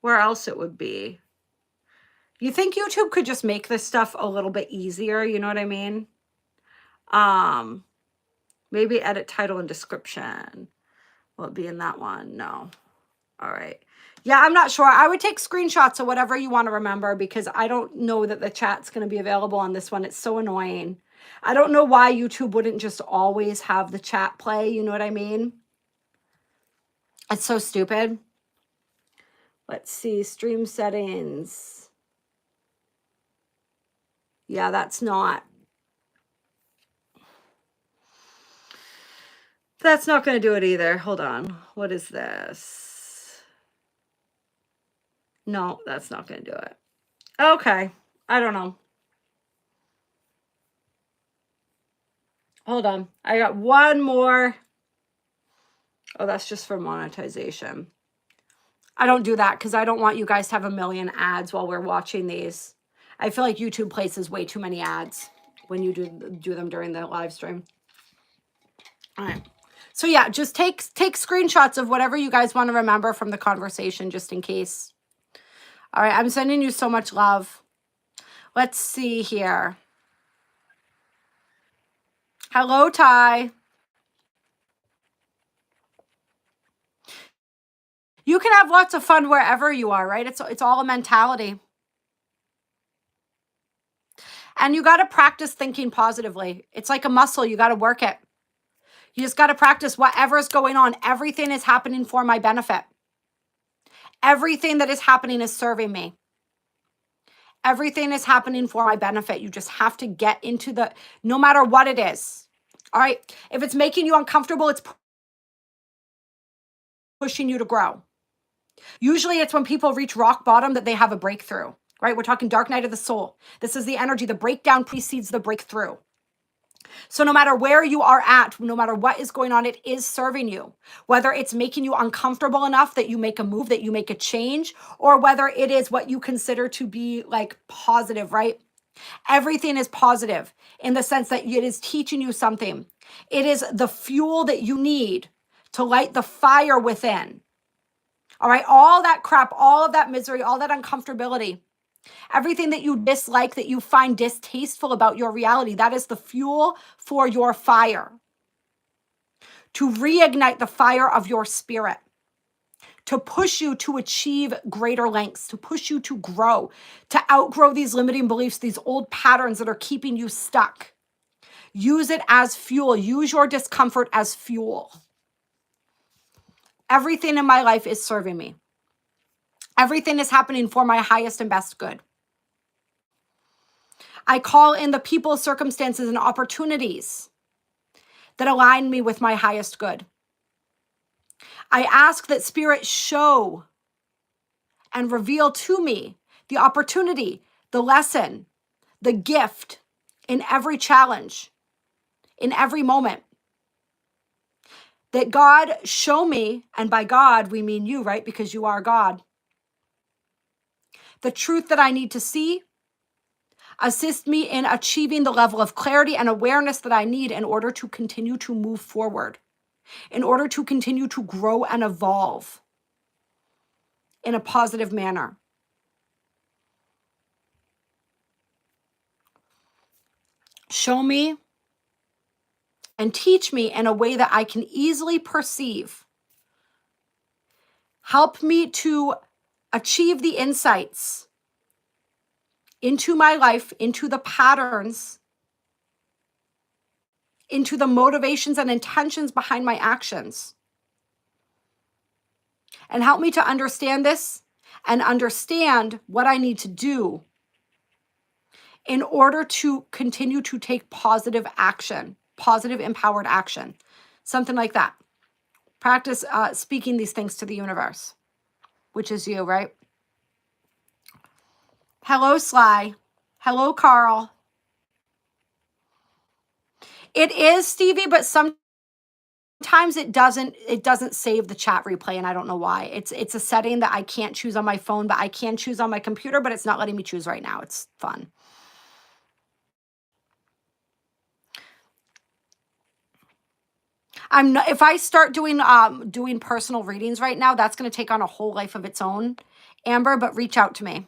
where else it would be. You think YouTube could just make this stuff a little bit easier? You know what I mean? Maybe edit title and description. Will it be in that one? No. All right. Yeah, I'm not sure. I would take screenshots of whatever you want to remember, because I don't know that the chat's going to be available on this one. It's so annoying. I don't know why YouTube wouldn't just always have the chat play. You know what I mean? It's so stupid. Let's see. Stream settings. Yeah, that's not going to do it either. Hold on. What is this? No, that's not going to do it. Okay. I don't know. Hold on. I got one more. Oh, that's just for monetization. I don't do that because I don't want you guys to have a million ads while we're watching these. I feel like YouTube places way too many ads when you do them during the live stream. All right. So yeah, just take screenshots of whatever you guys want to remember from the conversation, just in case. All right. I'm sending you so much love. Let's see here. Hello, Ty. You can have lots of fun wherever you are, right? It's all a mentality. And you got to practice thinking positively. It's like a muscle. You got to work it. You just got to practice whatever's going on. Everything is happening for my benefit. Everything that is happening is serving me. Everything is happening for my benefit. You just have to get into the, no matter what it is. All right. If it's making you uncomfortable, it's pushing you to grow. Usually it's when people reach rock bottom that they have a breakthrough, right? We're talking dark night of the soul. This is the energy. The breakdown precedes the breakthrough. So no matter where you are at, no matter what is going on, it is serving you. Whether it's making you uncomfortable enough that you make a move, that you make a change, or whether it is what you consider to be like positive, right? Everything is positive in the sense that it is teaching you something. It is the fuel that you need to light the fire within. All right, all that crap, all of that misery, all that uncomfortability, everything that you dislike, that you find distasteful about your reality, that is the fuel for your fire. To reignite the fire of your spirit, to push you to achieve greater lengths, to push you to grow, to outgrow these limiting beliefs, these old patterns that are keeping you stuck. Use it as fuel. Use your discomfort as fuel. Everything in my life is serving me. Everything is happening for my highest and best good. I call in the people, circumstances, and opportunities that align me with my highest good. I ask that Spirit show and reveal to me the opportunity, the lesson, the gift in every challenge, in every moment. That God show me, and by God we mean you, right? Because you are God. The truth that I need to see. Assist me in achieving the level of clarity and awareness that I need in order to continue to move forward, in order to continue to grow and evolve in a positive manner. Show me and teach me in a way that I can easily perceive. Help me to achieve the insights into my life, into the patterns, into the motivations and intentions behind my actions. And help me to understand this and understand what I need to do in order to continue to take positive action, positive empowered action, something like that. Practice speaking these things to the universe, which is you, right? Hello, Sly. Hello, Carl. It is, Stevie, but sometimes it doesn't save the chat replay, and I don't know why. It's a setting that I can't choose on my phone, but I can choose on my computer, but it's not letting me choose right now. It's fun. I'm not, if I start doing personal readings right now, that's going to take on a whole life of its own, Amber, but reach out to me.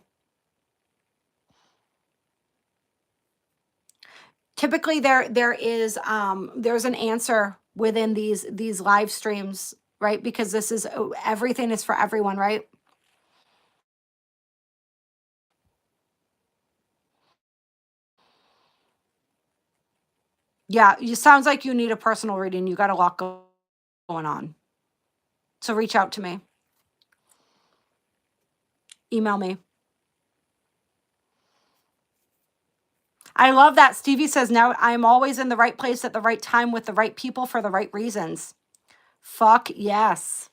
Typically there's an answer within these live streams, right? Because this is, everything is for everyone, right? Yeah, you sounds like you need a personal reading. You got a lot going on. So reach out to me. Email me. I love that. Stevie says, now I'm always in the right place at the right time with the right people for the right reasons. Fuck yes.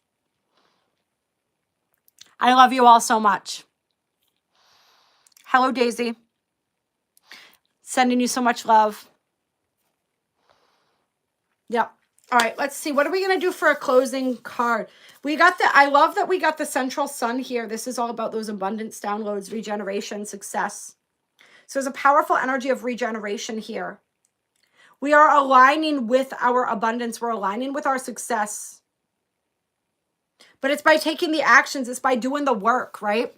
I love you all so much. Hello, Daisy. Sending you so much love. Yep. All right, let's see. What are we going to do for a closing card? I love that we got the central sun here. This is all about those abundance downloads, regeneration, success. So there's a powerful energy of regeneration here. We are aligning with our abundance. We're aligning with our success. But it's by taking the actions. It's by doing the work, right?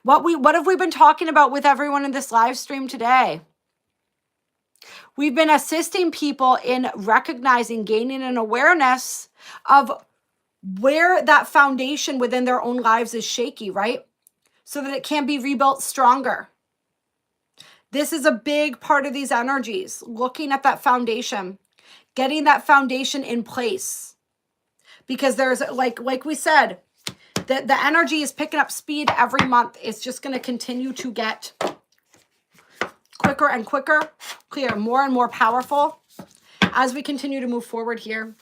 What have we been talking about with everyone in this live stream today? We've been assisting people in recognizing, gaining an awareness of where that foundation within their own lives is shaky, right? So that it can be rebuilt stronger. This is a big part of these energies, looking at that foundation, getting that foundation in place. Because there's, like we said, The energy is picking up speed every month. It's just going to continue to get quicker and quicker, clear, more and more powerful as we continue to move forward here.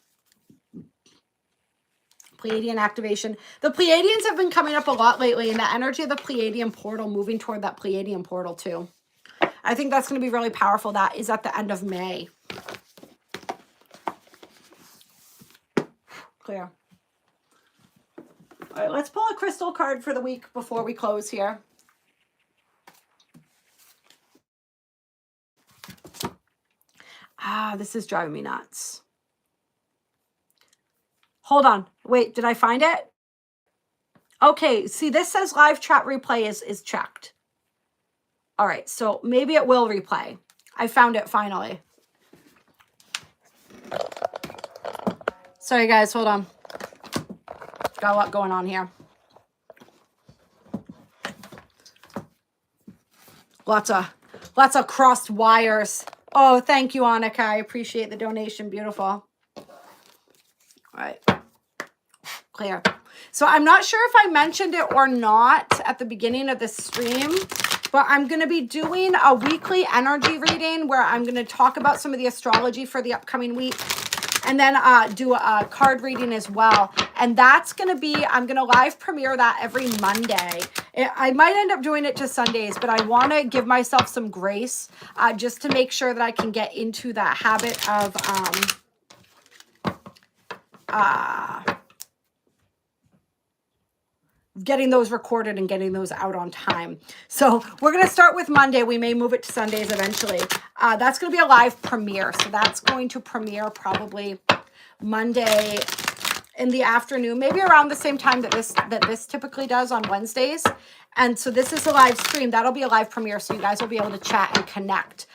Pleiadian activation. The Pleiadians have been coming up a lot lately, and the energy of the Pleiadian portal moving toward that Pleiadian portal too. I think that's going to be really powerful. That is at the end of May. Clear. All right, let's pull a crystal card for the week before we close here. This is driving me nuts. Hold on. Wait, did I find it? Okay, see, this says live chat replay is checked. All right, so maybe it will replay. I found it finally. Sorry, guys, hold on. Got a lot going on here. Lots of crossed wires. Oh, thank you, Annika. I appreciate the donation. Beautiful. All right. Clear. So I'm not sure if I mentioned it or not at the beginning of the stream, but I'm going to be doing a weekly energy reading where I'm going to talk about some of the astrology for the upcoming week, and then do a card reading as well. And that's going to be, I'm going to live premiere that every Monday. I might end up doing it to Sundays, but I want to give myself some grace just to make sure that I can get into that habit of getting those recorded and getting those out on time. So we're going to start with Monday. We may move it to Sundays eventually. That's going to be a live premiere. So that's going to premiere probably Monday in the afternoon, maybe around the same time that this typically does on Wednesdays. And so this is a live stream. That'll be a live premiere. So you guys will be able to chat and connect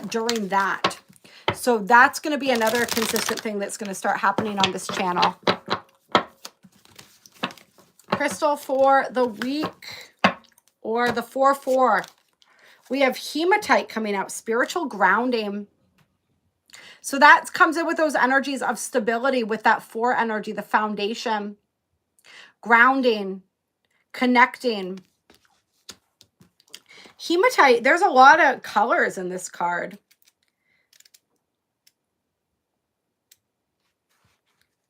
during that. So that's going to be another consistent thing that's going to start happening on this channel. Crystal for the week, or the 4-4. We have hematite coming out, spiritual grounding. So that comes in with those energies of stability with that 4 energy, the foundation, grounding, connecting. Hematite, there's a lot of colors in this card.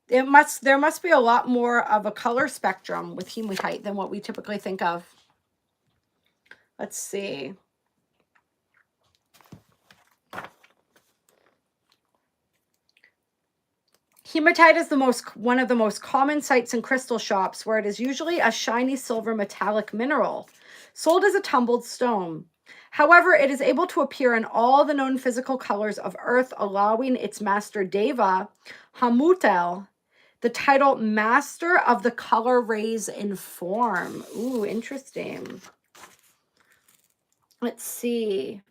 There must be a lot more of a color spectrum with hematite than what we typically think of. Let's see. Hematite is one of the most common sights in crystal shops, where it is usually a shiny silver metallic mineral, sold as a tumbled stone. However, it is able to appear in all the known physical colors of Earth, allowing its master Deva, Hamutel, the title Master of the Color Rays in Form. Ooh, interesting. Let's see.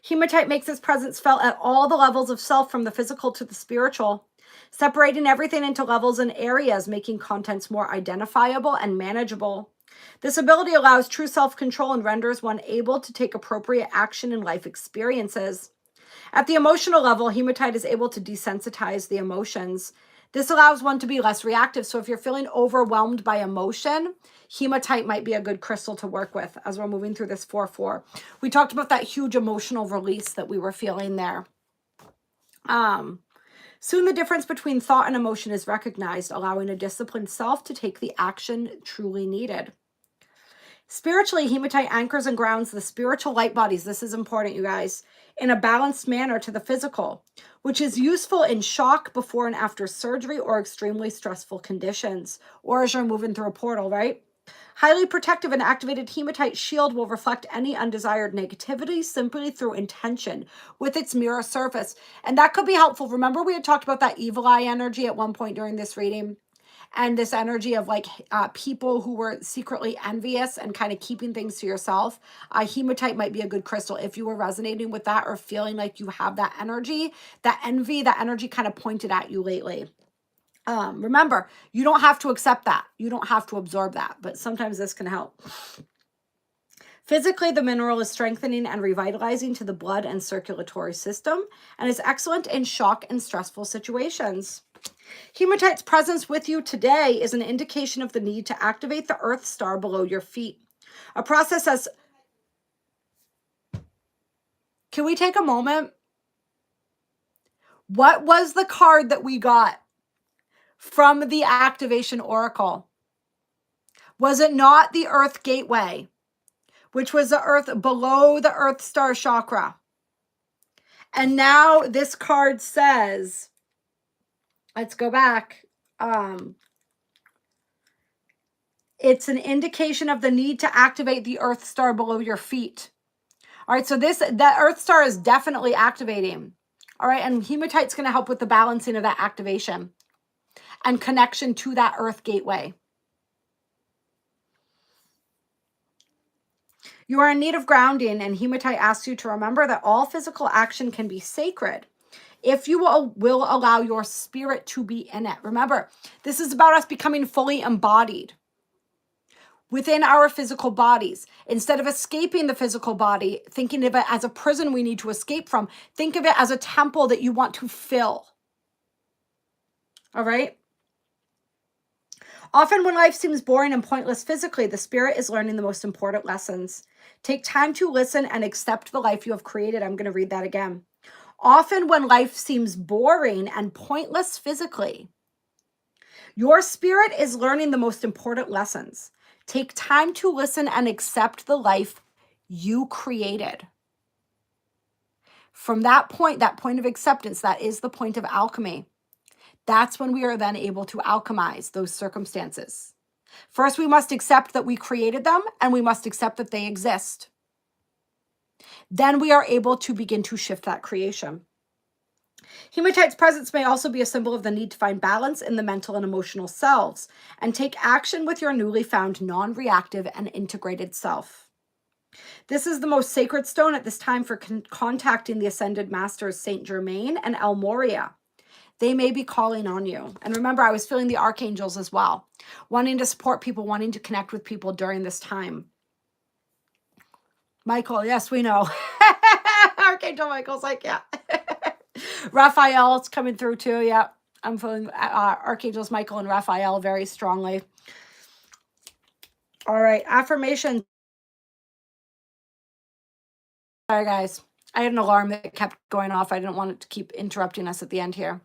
Hematite makes its presence felt at all the levels of self, from the physical to the spiritual, separating everything into levels and areas, making contents more identifiable and manageable. This ability allows true self-control and renders one able to take appropriate action in life experiences. At the emotional level, hematite is able to desensitize the emotions. This allows one to be less reactive. So if you're feeling overwhelmed by emotion, hematite might be a good crystal to work with as we're moving through this 4-4. We talked about that huge emotional release that we were feeling there. Soon the difference between thought and emotion is recognized, allowing a disciplined self to take the action truly needed. Spiritually, hematite anchors and grounds the spiritual light bodies. This is important, you guys, in a balanced manner to the physical, which is useful in shock, before and after surgery, or extremely stressful conditions, or as you're moving through a portal, right? Highly protective and activated hematite shield will reflect any undesired negativity simply through intention with its mirror surface. And that could be helpful. Remember, we had talked about that evil eye energy at one point during this reading, and this energy of like people who were secretly envious and kind of keeping things to yourself. Hematite might be a good crystal if you were resonating with that, or feeling like you have that energy, that envy, that energy kind of pointed at you lately. Remember, you don't have to accept that. You don't have to absorb that, but sometimes this can help. Physically, the mineral is strengthening and revitalizing to the blood and circulatory system, and is excellent in shock and stressful situations. Hematite's presence with you today is an indication of the need to activate the Earth star below your feet. A process as... Can we take a moment? What was the card that we got from the activation oracle? Was it not the Earth gateway, which was the Earth below the Earth star chakra? And now this card says, let's go back. It's an indication of the need to activate the Earth star below your feet. All right, so that Earth star is definitely activating. All right, and hematite's going to help with the balancing of that activation and connection to that Earth gateway. You are in need of grounding, and hematite asks you to remember that all physical action can be sacred if you will allow your spirit to be in it. Remember, this is about us becoming fully embodied within our physical bodies. Instead of escaping the physical body, thinking of it as a prison we need to escape from, think of it as a temple that you want to fill. All right? Often when life seems boring and pointless physically, the spirit is learning the most important lessons. Take time to listen and accept the life you have created. I'm going to read that again. Often when life seems boring and pointless physically, your spirit is learning the most important lessons. Take time to listen and accept the life you created. From that point of acceptance, that is the point of alchemy. That's when we are then able to alchemize those circumstances. First, we must accept that we created them, and we must accept that they exist. Then we are able to begin to shift that creation. Hematite's presence may also be a symbol of the need to find balance in the mental and emotional selves and take action with your newly found non-reactive and integrated self. This is the most sacred stone at this time for contacting the ascended masters Saint Germain and El Moria. They may be calling on you. And remember, I was feeling the archangels as well, wanting to support people, wanting to connect with people during this time. Michael, yes, we know. Archangel Michael's like, yeah. Raphael's coming through too. Yeah, I'm feeling Archangels Michael and Raphael very strongly. All right, affirmation. Sorry, guys. I had an alarm that kept going off. I didn't want it to keep interrupting us at the end here.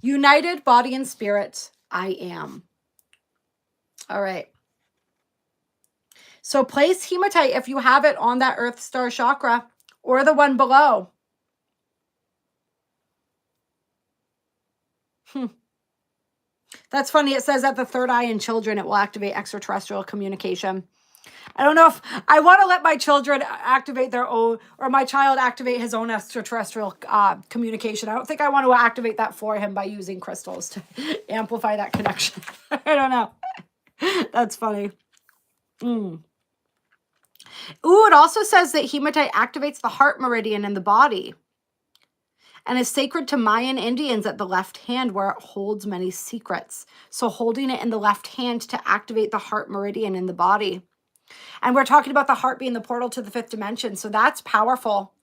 United body and spirit, I am. All right. So place hematite, if you have it, on that Earth Star chakra or the one below. That's funny. It says that the third eye in children, it will activate extraterrestrial communication. I don't know if I want to let my children activate their own, or my child activate his own extraterrestrial communication. I don't think I want to activate that for him by using crystals to amplify that connection. I don't know. That's funny. Ooh, it also says that hematite activates the heart meridian in the body and is sacred to Mayan Indians at the left hand, where it holds many secrets. So holding it in the left hand to activate the heart meridian in the body. And we're talking about the heart being the portal to the fifth dimension. So that's powerful.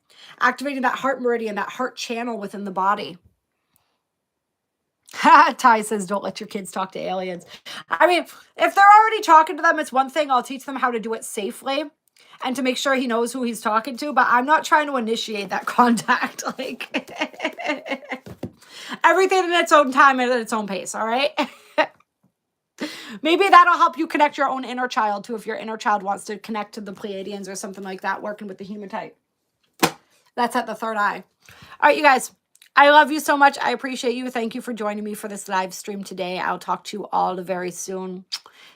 Activating that heart meridian, that heart channel within the body. Ty says, don't let your kids talk to aliens. I mean, if they're already talking to them, it's one thing. I'll teach them how to do it safely and to make sure he knows who he's talking to. But I'm not trying to initiate that contact. Like, everything in its own time and at its own pace, all right? Maybe that'll help you connect your own inner child too, if your inner child wants to connect to the Pleiadians or something like that, working with the hematite. That's at the third eye. All right, you guys, I love you so much. I appreciate you. Thank you for joining me for this live stream today. I'll talk to you all very soon.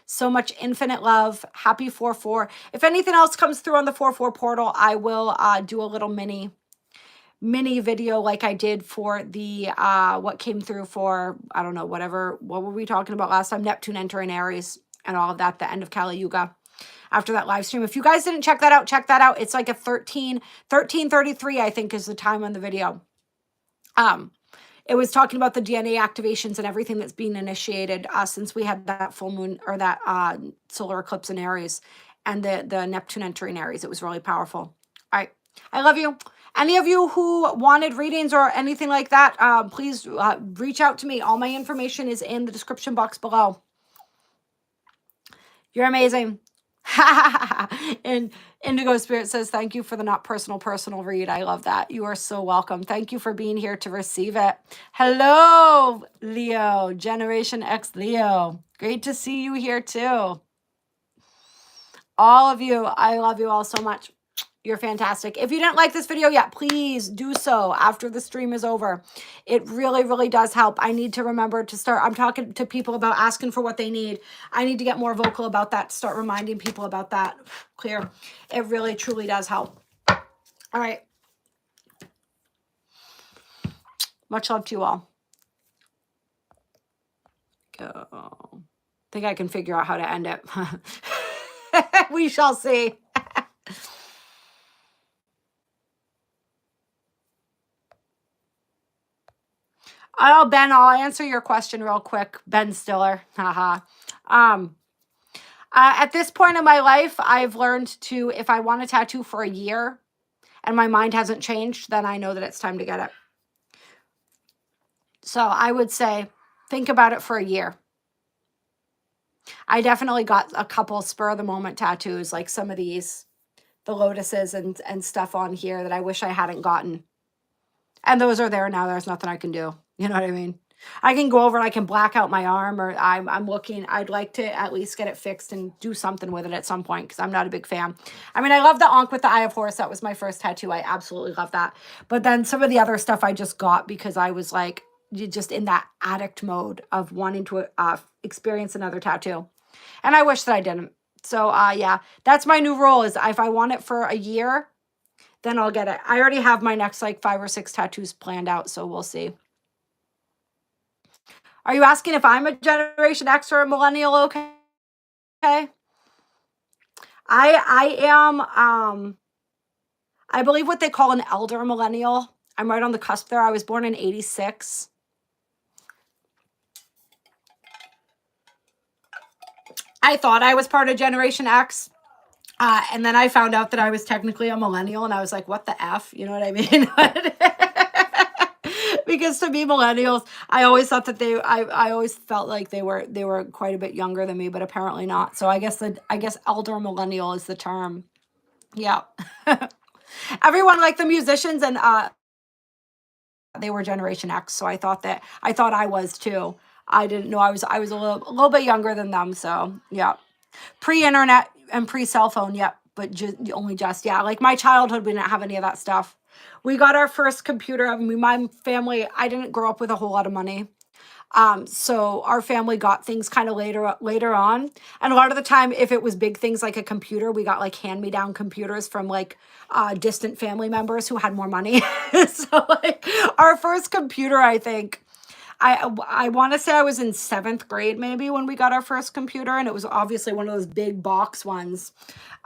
So much infinite love. Happy 4/4. If anything else comes through on the 4/4 portal, I will do a little mini video like I did for the what came through for, I don't know, what were we talking about last time? Neptune entering Aries and all of that, the end of Kali Yuga after that live stream. If you guys didn't check that out, check that out. It's like a 13:33, I think, is the time on the video. It was talking about the DNA activations and everything that's being initiated since we had that full moon, or that solar eclipse in Aries, and the Neptune entering Aries. It was really powerful. All right. I love you. Any of you who wanted readings or anything like that, please reach out to me. All my information is in the description box below. You're amazing. And Indigo Spirit says, thank you for the not personal read. I love that. You are so welcome. Thank you for being here to receive it. Hello, Leo, Generation X Leo. Great to see you here too. All of you, I love you all so much. You're fantastic. If you didn't like this video yet, please do so after the stream is over. It really, really does help. I need to remember to start. I'm talking to people about asking for what they need. I need to get more vocal about that, start reminding people about that. Clear. It really, truly does help. All right. Much love to you all. Go. I think I can figure out how to end it. We shall see. Oh, Ben, I'll answer your question real quick. Ben Stiller. Haha. At this point in my life, I've learned to, if I want a tattoo for a year and my mind hasn't changed, then I know that it's time to get it. So I would say, think about it for a year. I definitely got a couple spur of the moment tattoos, like some of these, the lotuses and stuff on here that I wish I hadn't gotten. And those are there now. There's nothing I can do. You know what I mean? I can go over and I can black out my arm, or I'm looking. I'd like to at least get it fixed and do something with it at some point, because I'm not a big fan. I mean, I love the Ankh with the Eye of Horus. That was my first tattoo. I absolutely love that. But then some of the other stuff I just got because I was like just in that addict mode of wanting to experience another tattoo. And I wish that I didn't. So yeah, that's my new rule, is if I want it for a year, then I'll get it. I already have my next like 5 or 6 tattoos planned out, so we'll see. Are you asking if I'm a Generation X or a millennial? Okay. I am, I believe what they call an elder millennial. I'm right on the cusp there. I was born in 86. I thought I was part of Generation X. And then I found out that I was technically a millennial, and I was like, what the F? You know what I mean? Because to me, millennials, I always thought that I always felt like they were quite a bit younger than me, but apparently not. So I guess elder millennial is the term. Yeah. Everyone, like the musicians, and they were Generation X. So I thought I was too. I didn't know I was a little bit younger than them. So yeah. Pre-internet and pre-cell phone, yep, but yeah, like my childhood, we didn't have any of that stuff. We got our first computer. I mean, my family, I didn't grow up with a whole lot of money. So our family got things kind of later on. And a lot of the time, if it was big things like a computer, we got like hand-me-down computers from like distant family members who had more money. So like our first computer, I think, I want to say I was in 7th grade maybe when we got our first computer, and it was obviously one of those big box ones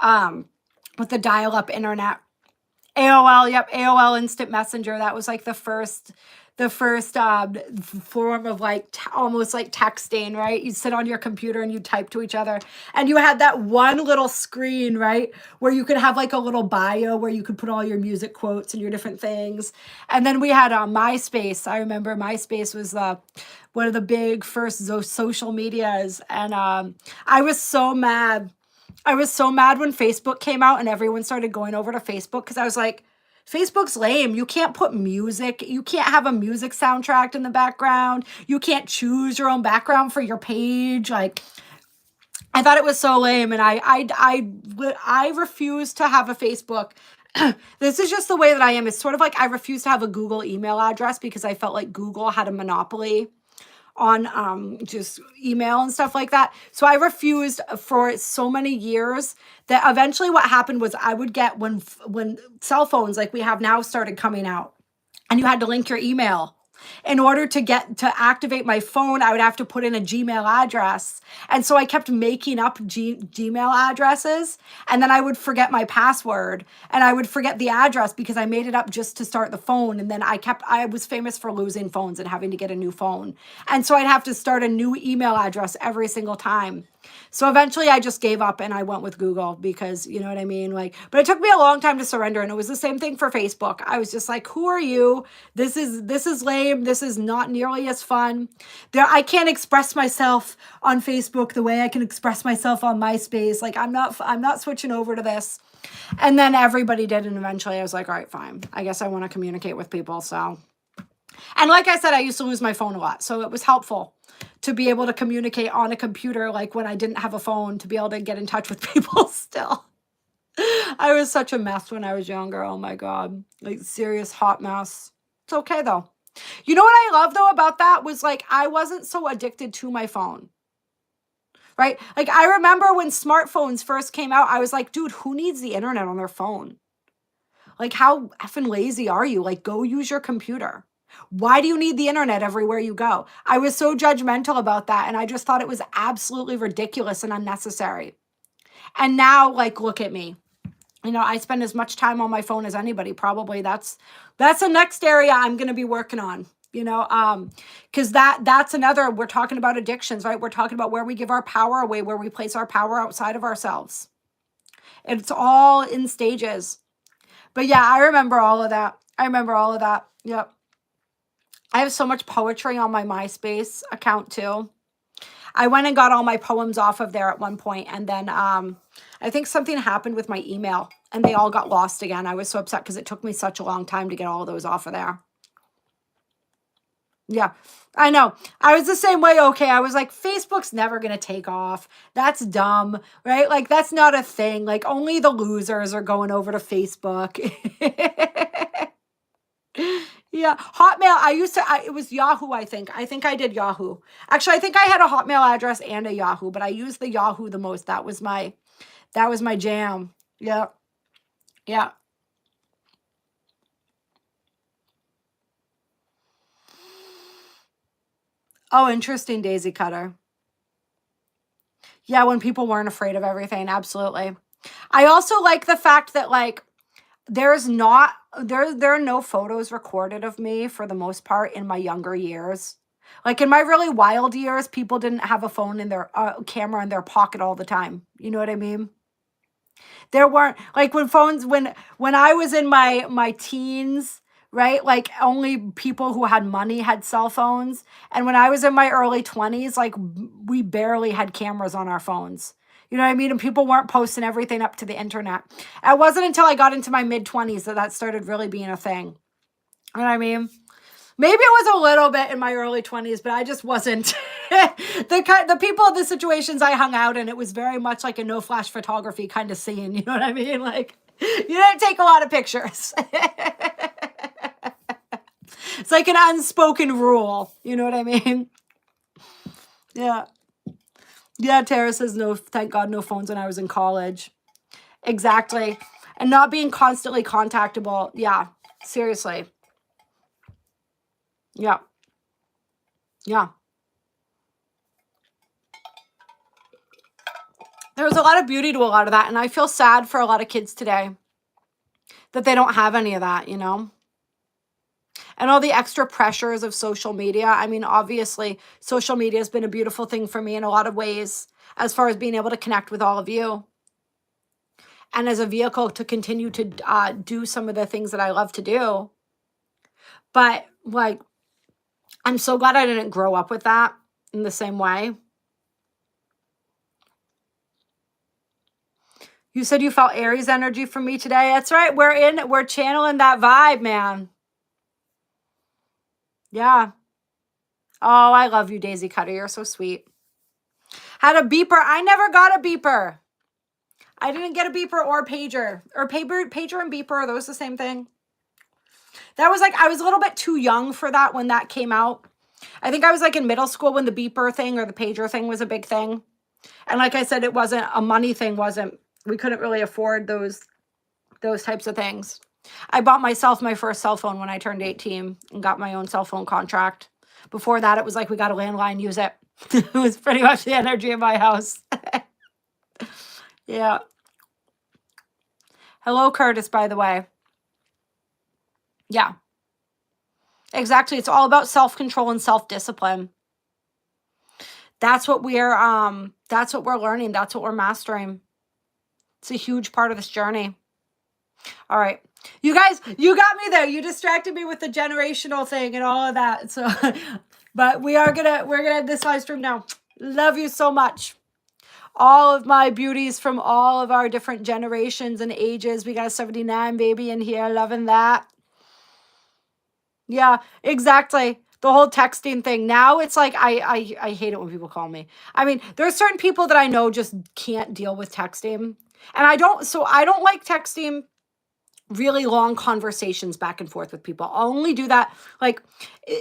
with the dial-up internet. AOL, yep, AOL Instant Messenger. That was like the first form of like almost like texting, right? You sit on your computer and you type to each other, and you had that one little screen, right, where you could have like a little bio where you could put all your music quotes and your different things. And then we had MySpace. I remember MySpace was one of the big first social medias, and I was so mad. I was so mad when Facebook came out and everyone started going over to Facebook, because I was like, Facebook's lame. You can't put music. You can't have a music soundtrack in the background. You can't choose your own background for your page. Like, I thought it was so lame, and I refuse to have a Facebook. This is just the way that I am. It's sort of like I refuse to have a Google email address, because I felt like Google had a monopoly on just email and stuff like that. So I refused for so many years that eventually what happened was I would get, when cell phones like we have now started coming out, and you had to link your email. In order to activate my phone, I would have to put in a Gmail address. And so I kept making up Gmail addresses, and then I would forget my password, and I would forget the address because I made it up just to start the phone. And then I was famous for losing phones and having to get a new phone. And so I'd have to start a new email address every single time. So eventually I just gave up and I went with Google because, you know what I mean? Like, but it took me a long time to surrender. And it was the same thing for Facebook. I was just like, who are you? This is lame. This is not nearly as fun. I can't express myself on Facebook the way I can express myself on MySpace. Like I'm not switching over to this. And then everybody did. And eventually I was like, all right, fine. I guess I want to communicate with people. So, and like I said, I used to lose my phone a lot. So it was helpful to be able to communicate on a computer, like when I didn't have a phone, to be able to get in touch with people still. I was such a mess when I was younger. Oh my God. Like serious hot mess. It's okay though. You know what I love though about that was like, I wasn't so addicted to my phone, right? Like I remember when smartphones first came out, I was like, dude, who needs the internet on their phone? Like how effing lazy are you? Like go use your computer. Why do you need the internet everywhere you go? I was so judgmental about that. And I just thought it was absolutely ridiculous and unnecessary. And now, like, look at me. You know, I spend as much time on my phone as anybody. Probably that's the next area I'm going to be working on, you know, because that's another, we're talking about addictions, right? We're talking about where we give our power away, where we place our power outside of ourselves. It's all in stages. But yeah, I remember all of that. Yep. I have so much poetry on my MySpace account too. I went and got all my poems off of there at one point, and then I think something happened with my email and they all got lost again. I was so upset because it took me such a long time to get all of those off of there. Yeah, I know. I was the same way. Okay, I was like, Facebook's never going to take off. That's dumb, right? Like, that's not a thing. Like, only the losers are going over to Facebook. Yeah, Hotmail. It was Yahoo, I think. I think I did Yahoo. Actually, I think I had a Hotmail address and a Yahoo, but I used the Yahoo the most. That was my jam. Yeah. Yeah. Oh, interesting, Daisy Cutter. Yeah, when people weren't afraid of everything. Absolutely. I also like the fact that like there are no photos recorded of me for the most part in my younger years. Like in my really wild years, people didn't have a phone in their camera in their pocket all the time. You know what I mean? There weren't like when I was in my teens, right? Like only people who had money had cell phones. And when I was in my early 20s, like we barely had cameras on our phones. You know what I mean? And people weren't posting everything up to the internet. It wasn't until I got into my mid 20s that started really being a thing. You know what I mean? Maybe it was a little bit in my early 20s, but I just wasn't. The people, the situations I hung out in, it was very much like a no flash photography kind of scene. You know what I mean? Like, you didn't take a lot of pictures. It's like an unspoken rule. You know what I mean? Yeah. Yeah, Tara says no, thank God no phones when I was in college. Exactly. And not being constantly contactable. Yeah, seriously. Yeah. Yeah. There was a lot of beauty to a lot of that. And I feel sad for a lot of kids today that they don't have any of that, you know? And all the extra pressures of social media. I mean, obviously, social media has been a beautiful thing for me in a lot of ways, as far as being able to connect with all of you. And as a vehicle to continue to do some of the things that I love to do. But, like, I'm so glad I didn't grow up with that in the same way. You said you felt Aries energy from me today. That's right. We're channeling that vibe, man. Yeah. Oh, I love you, Daisy Cutter. You're so sweet. Had a beeper. I never got a beeper. I didn't get a beeper or pager. Or pager and beeper, are those the same thing? That was like, I was a little bit too young for that when that came out. I think I was like in middle school when the beeper thing or the pager thing was a big thing. And like I said, it wasn't a money thing, we couldn't really afford those types of things. I bought myself my first cell phone when I turned 18 and got my own cell phone contract. Before that, it was like, we got a landline, use it. It was pretty much the energy of my house. Yeah. Hello, Curtis, by the way. Yeah. Exactly. It's all about self-control and self-discipline. That's what we're learning. That's what we're mastering. It's a huge part of this journey. All right. You guys, you got me there. You distracted me with the generational thing and all of that. So, but we're gonna end this live stream now. Love you so much. All of my beauties from all of our different generations and ages. We got a 79 baby in here. Loving that. Yeah, exactly. The whole texting thing. Now it's like, I hate it when people call me. I mean, there are certain people that I know just can't deal with texting. And I don't like texting really long conversations back and forth with people. I'll only do that like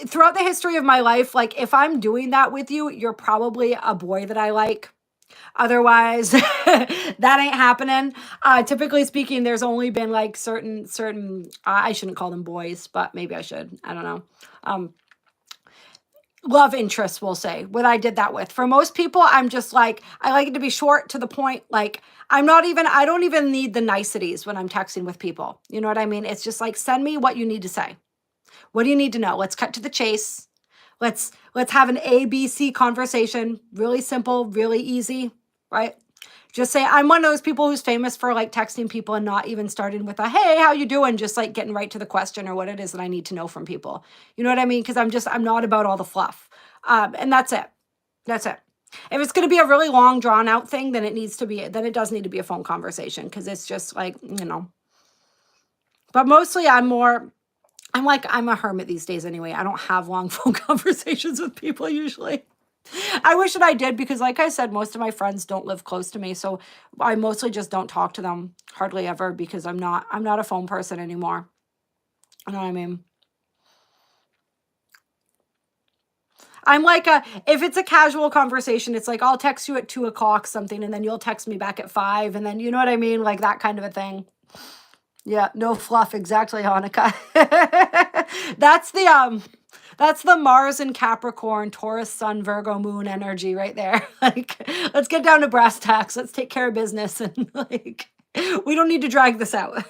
throughout the history of my life. Like if I'm doing that with you, you're probably a boy that I like. Otherwise, that ain't happening. Typically speaking, there's only been like certain, I shouldn't call them boys, but maybe I should. I don't know. Love interests, we'll say, what I did that with. For most people, I'm just like, I like it to be short, to the point. Like, I don't even need the niceties when I'm texting with people. You know what I mean? It's just like, send me what you need to say. What do you need to know? Let's cut to the chase. Let's have an ABC conversation. Really simple, really easy, right? Just say, I'm one of those people who's famous for like texting people and not even starting with a, hey, how you doing? Just like getting right to the question or what it is that I need to know from people. You know what I mean? Because I'm not about all the fluff. And that's it. That's it. If it's going to be a really long drawn out thing, then it does need to be a phone conversation, because it's just like, you know. But mostly I'm a hermit these days anyway. I don't have long phone conversations with people usually. I wish that I did, because like I said, most of my friends don't live close to me. So I mostly just don't talk to them hardly ever, because I'm not a phone person anymore. You know what I mean? I'm like if it's a casual conversation, it's like, I'll text you at 2:00 something, and then you'll text me back at 5. And then, you know what I mean? Like that kind of a thing. Yeah. No fluff. Exactly, Hanukkah. That's the Mars and Capricorn, Taurus, Sun, Virgo, Moon energy right there. Like, let's get down to brass tacks. Let's take care of business. And like, we don't need to drag this out.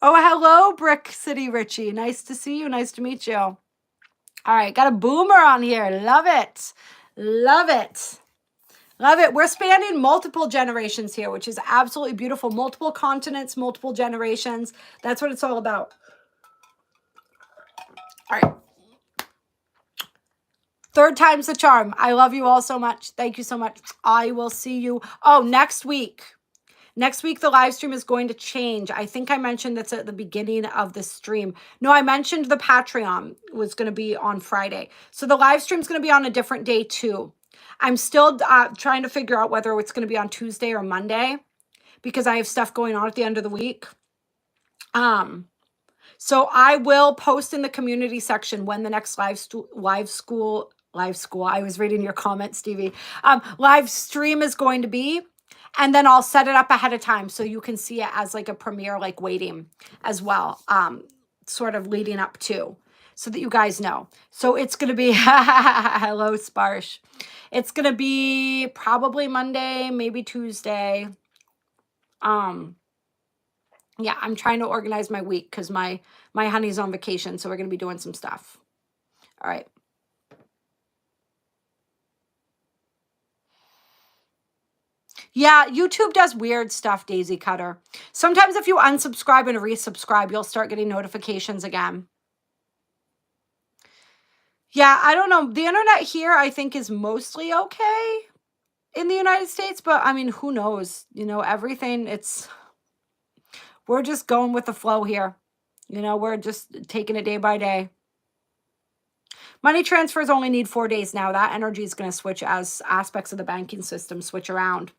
Oh, hello, Brick City Richie. Nice to see you. Nice to meet you. All right. Got a boomer on here. Love it. Love it. Love it. We're spanning multiple generations here, which is absolutely beautiful. Multiple continents, multiple generations. That's what it's all about. All right. Third time's the charm. I love you all so much. Thank you so much. I will see you. Oh, next week. Next week, the live stream is going to change. I think I mentioned this at the beginning of the stream. No, I mentioned the Patreon was going to be on Friday. So the live stream is going to be on a different day too. I'm still trying to figure out whether it's going to be on Tuesday or Monday, because I have stuff going on at the end of the week. So I will post in the community section when the next live school. I was reading your comment, Stevie. Live stream is going to be, and then I'll set it up ahead of time so you can see it as like a premiere, like waiting as well, sort of leading up to, so that you guys know. So it's going to be, hello, Sparsh. It's going to be probably Monday, maybe Tuesday. Yeah, I'm trying to organize my week because my honey's on vacation, so we're going to be doing some stuff. All right. Yeah, YouTube does weird stuff, Daisy Cutter. Sometimes if you unsubscribe and resubscribe, you'll start getting notifications again. Yeah, I don't know. The internet here, I think, is mostly okay in the United States, but I mean, who knows? You know, everything, we're just going with the flow here. You know, we're just taking it day by day. Money transfers only need 4 days now. That energy is going to switch as aspects of the banking system switch around,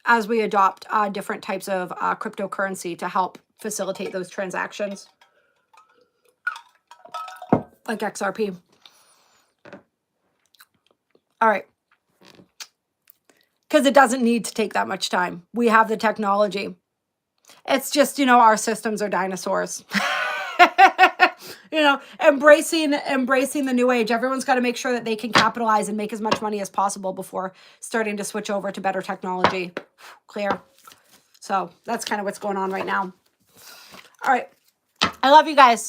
as we adopt different types of cryptocurrency to help facilitate those transactions, like XRP. All right. Because it doesn't need to take that much time. We have the technology. It's just, you know, our systems are dinosaurs. You know, embracing the new age. Everyone's got to make sure that they can capitalize and make as much money as possible before starting to switch over to better technology. Clear. So that's kind of what's going on right now. All right. I love you guys.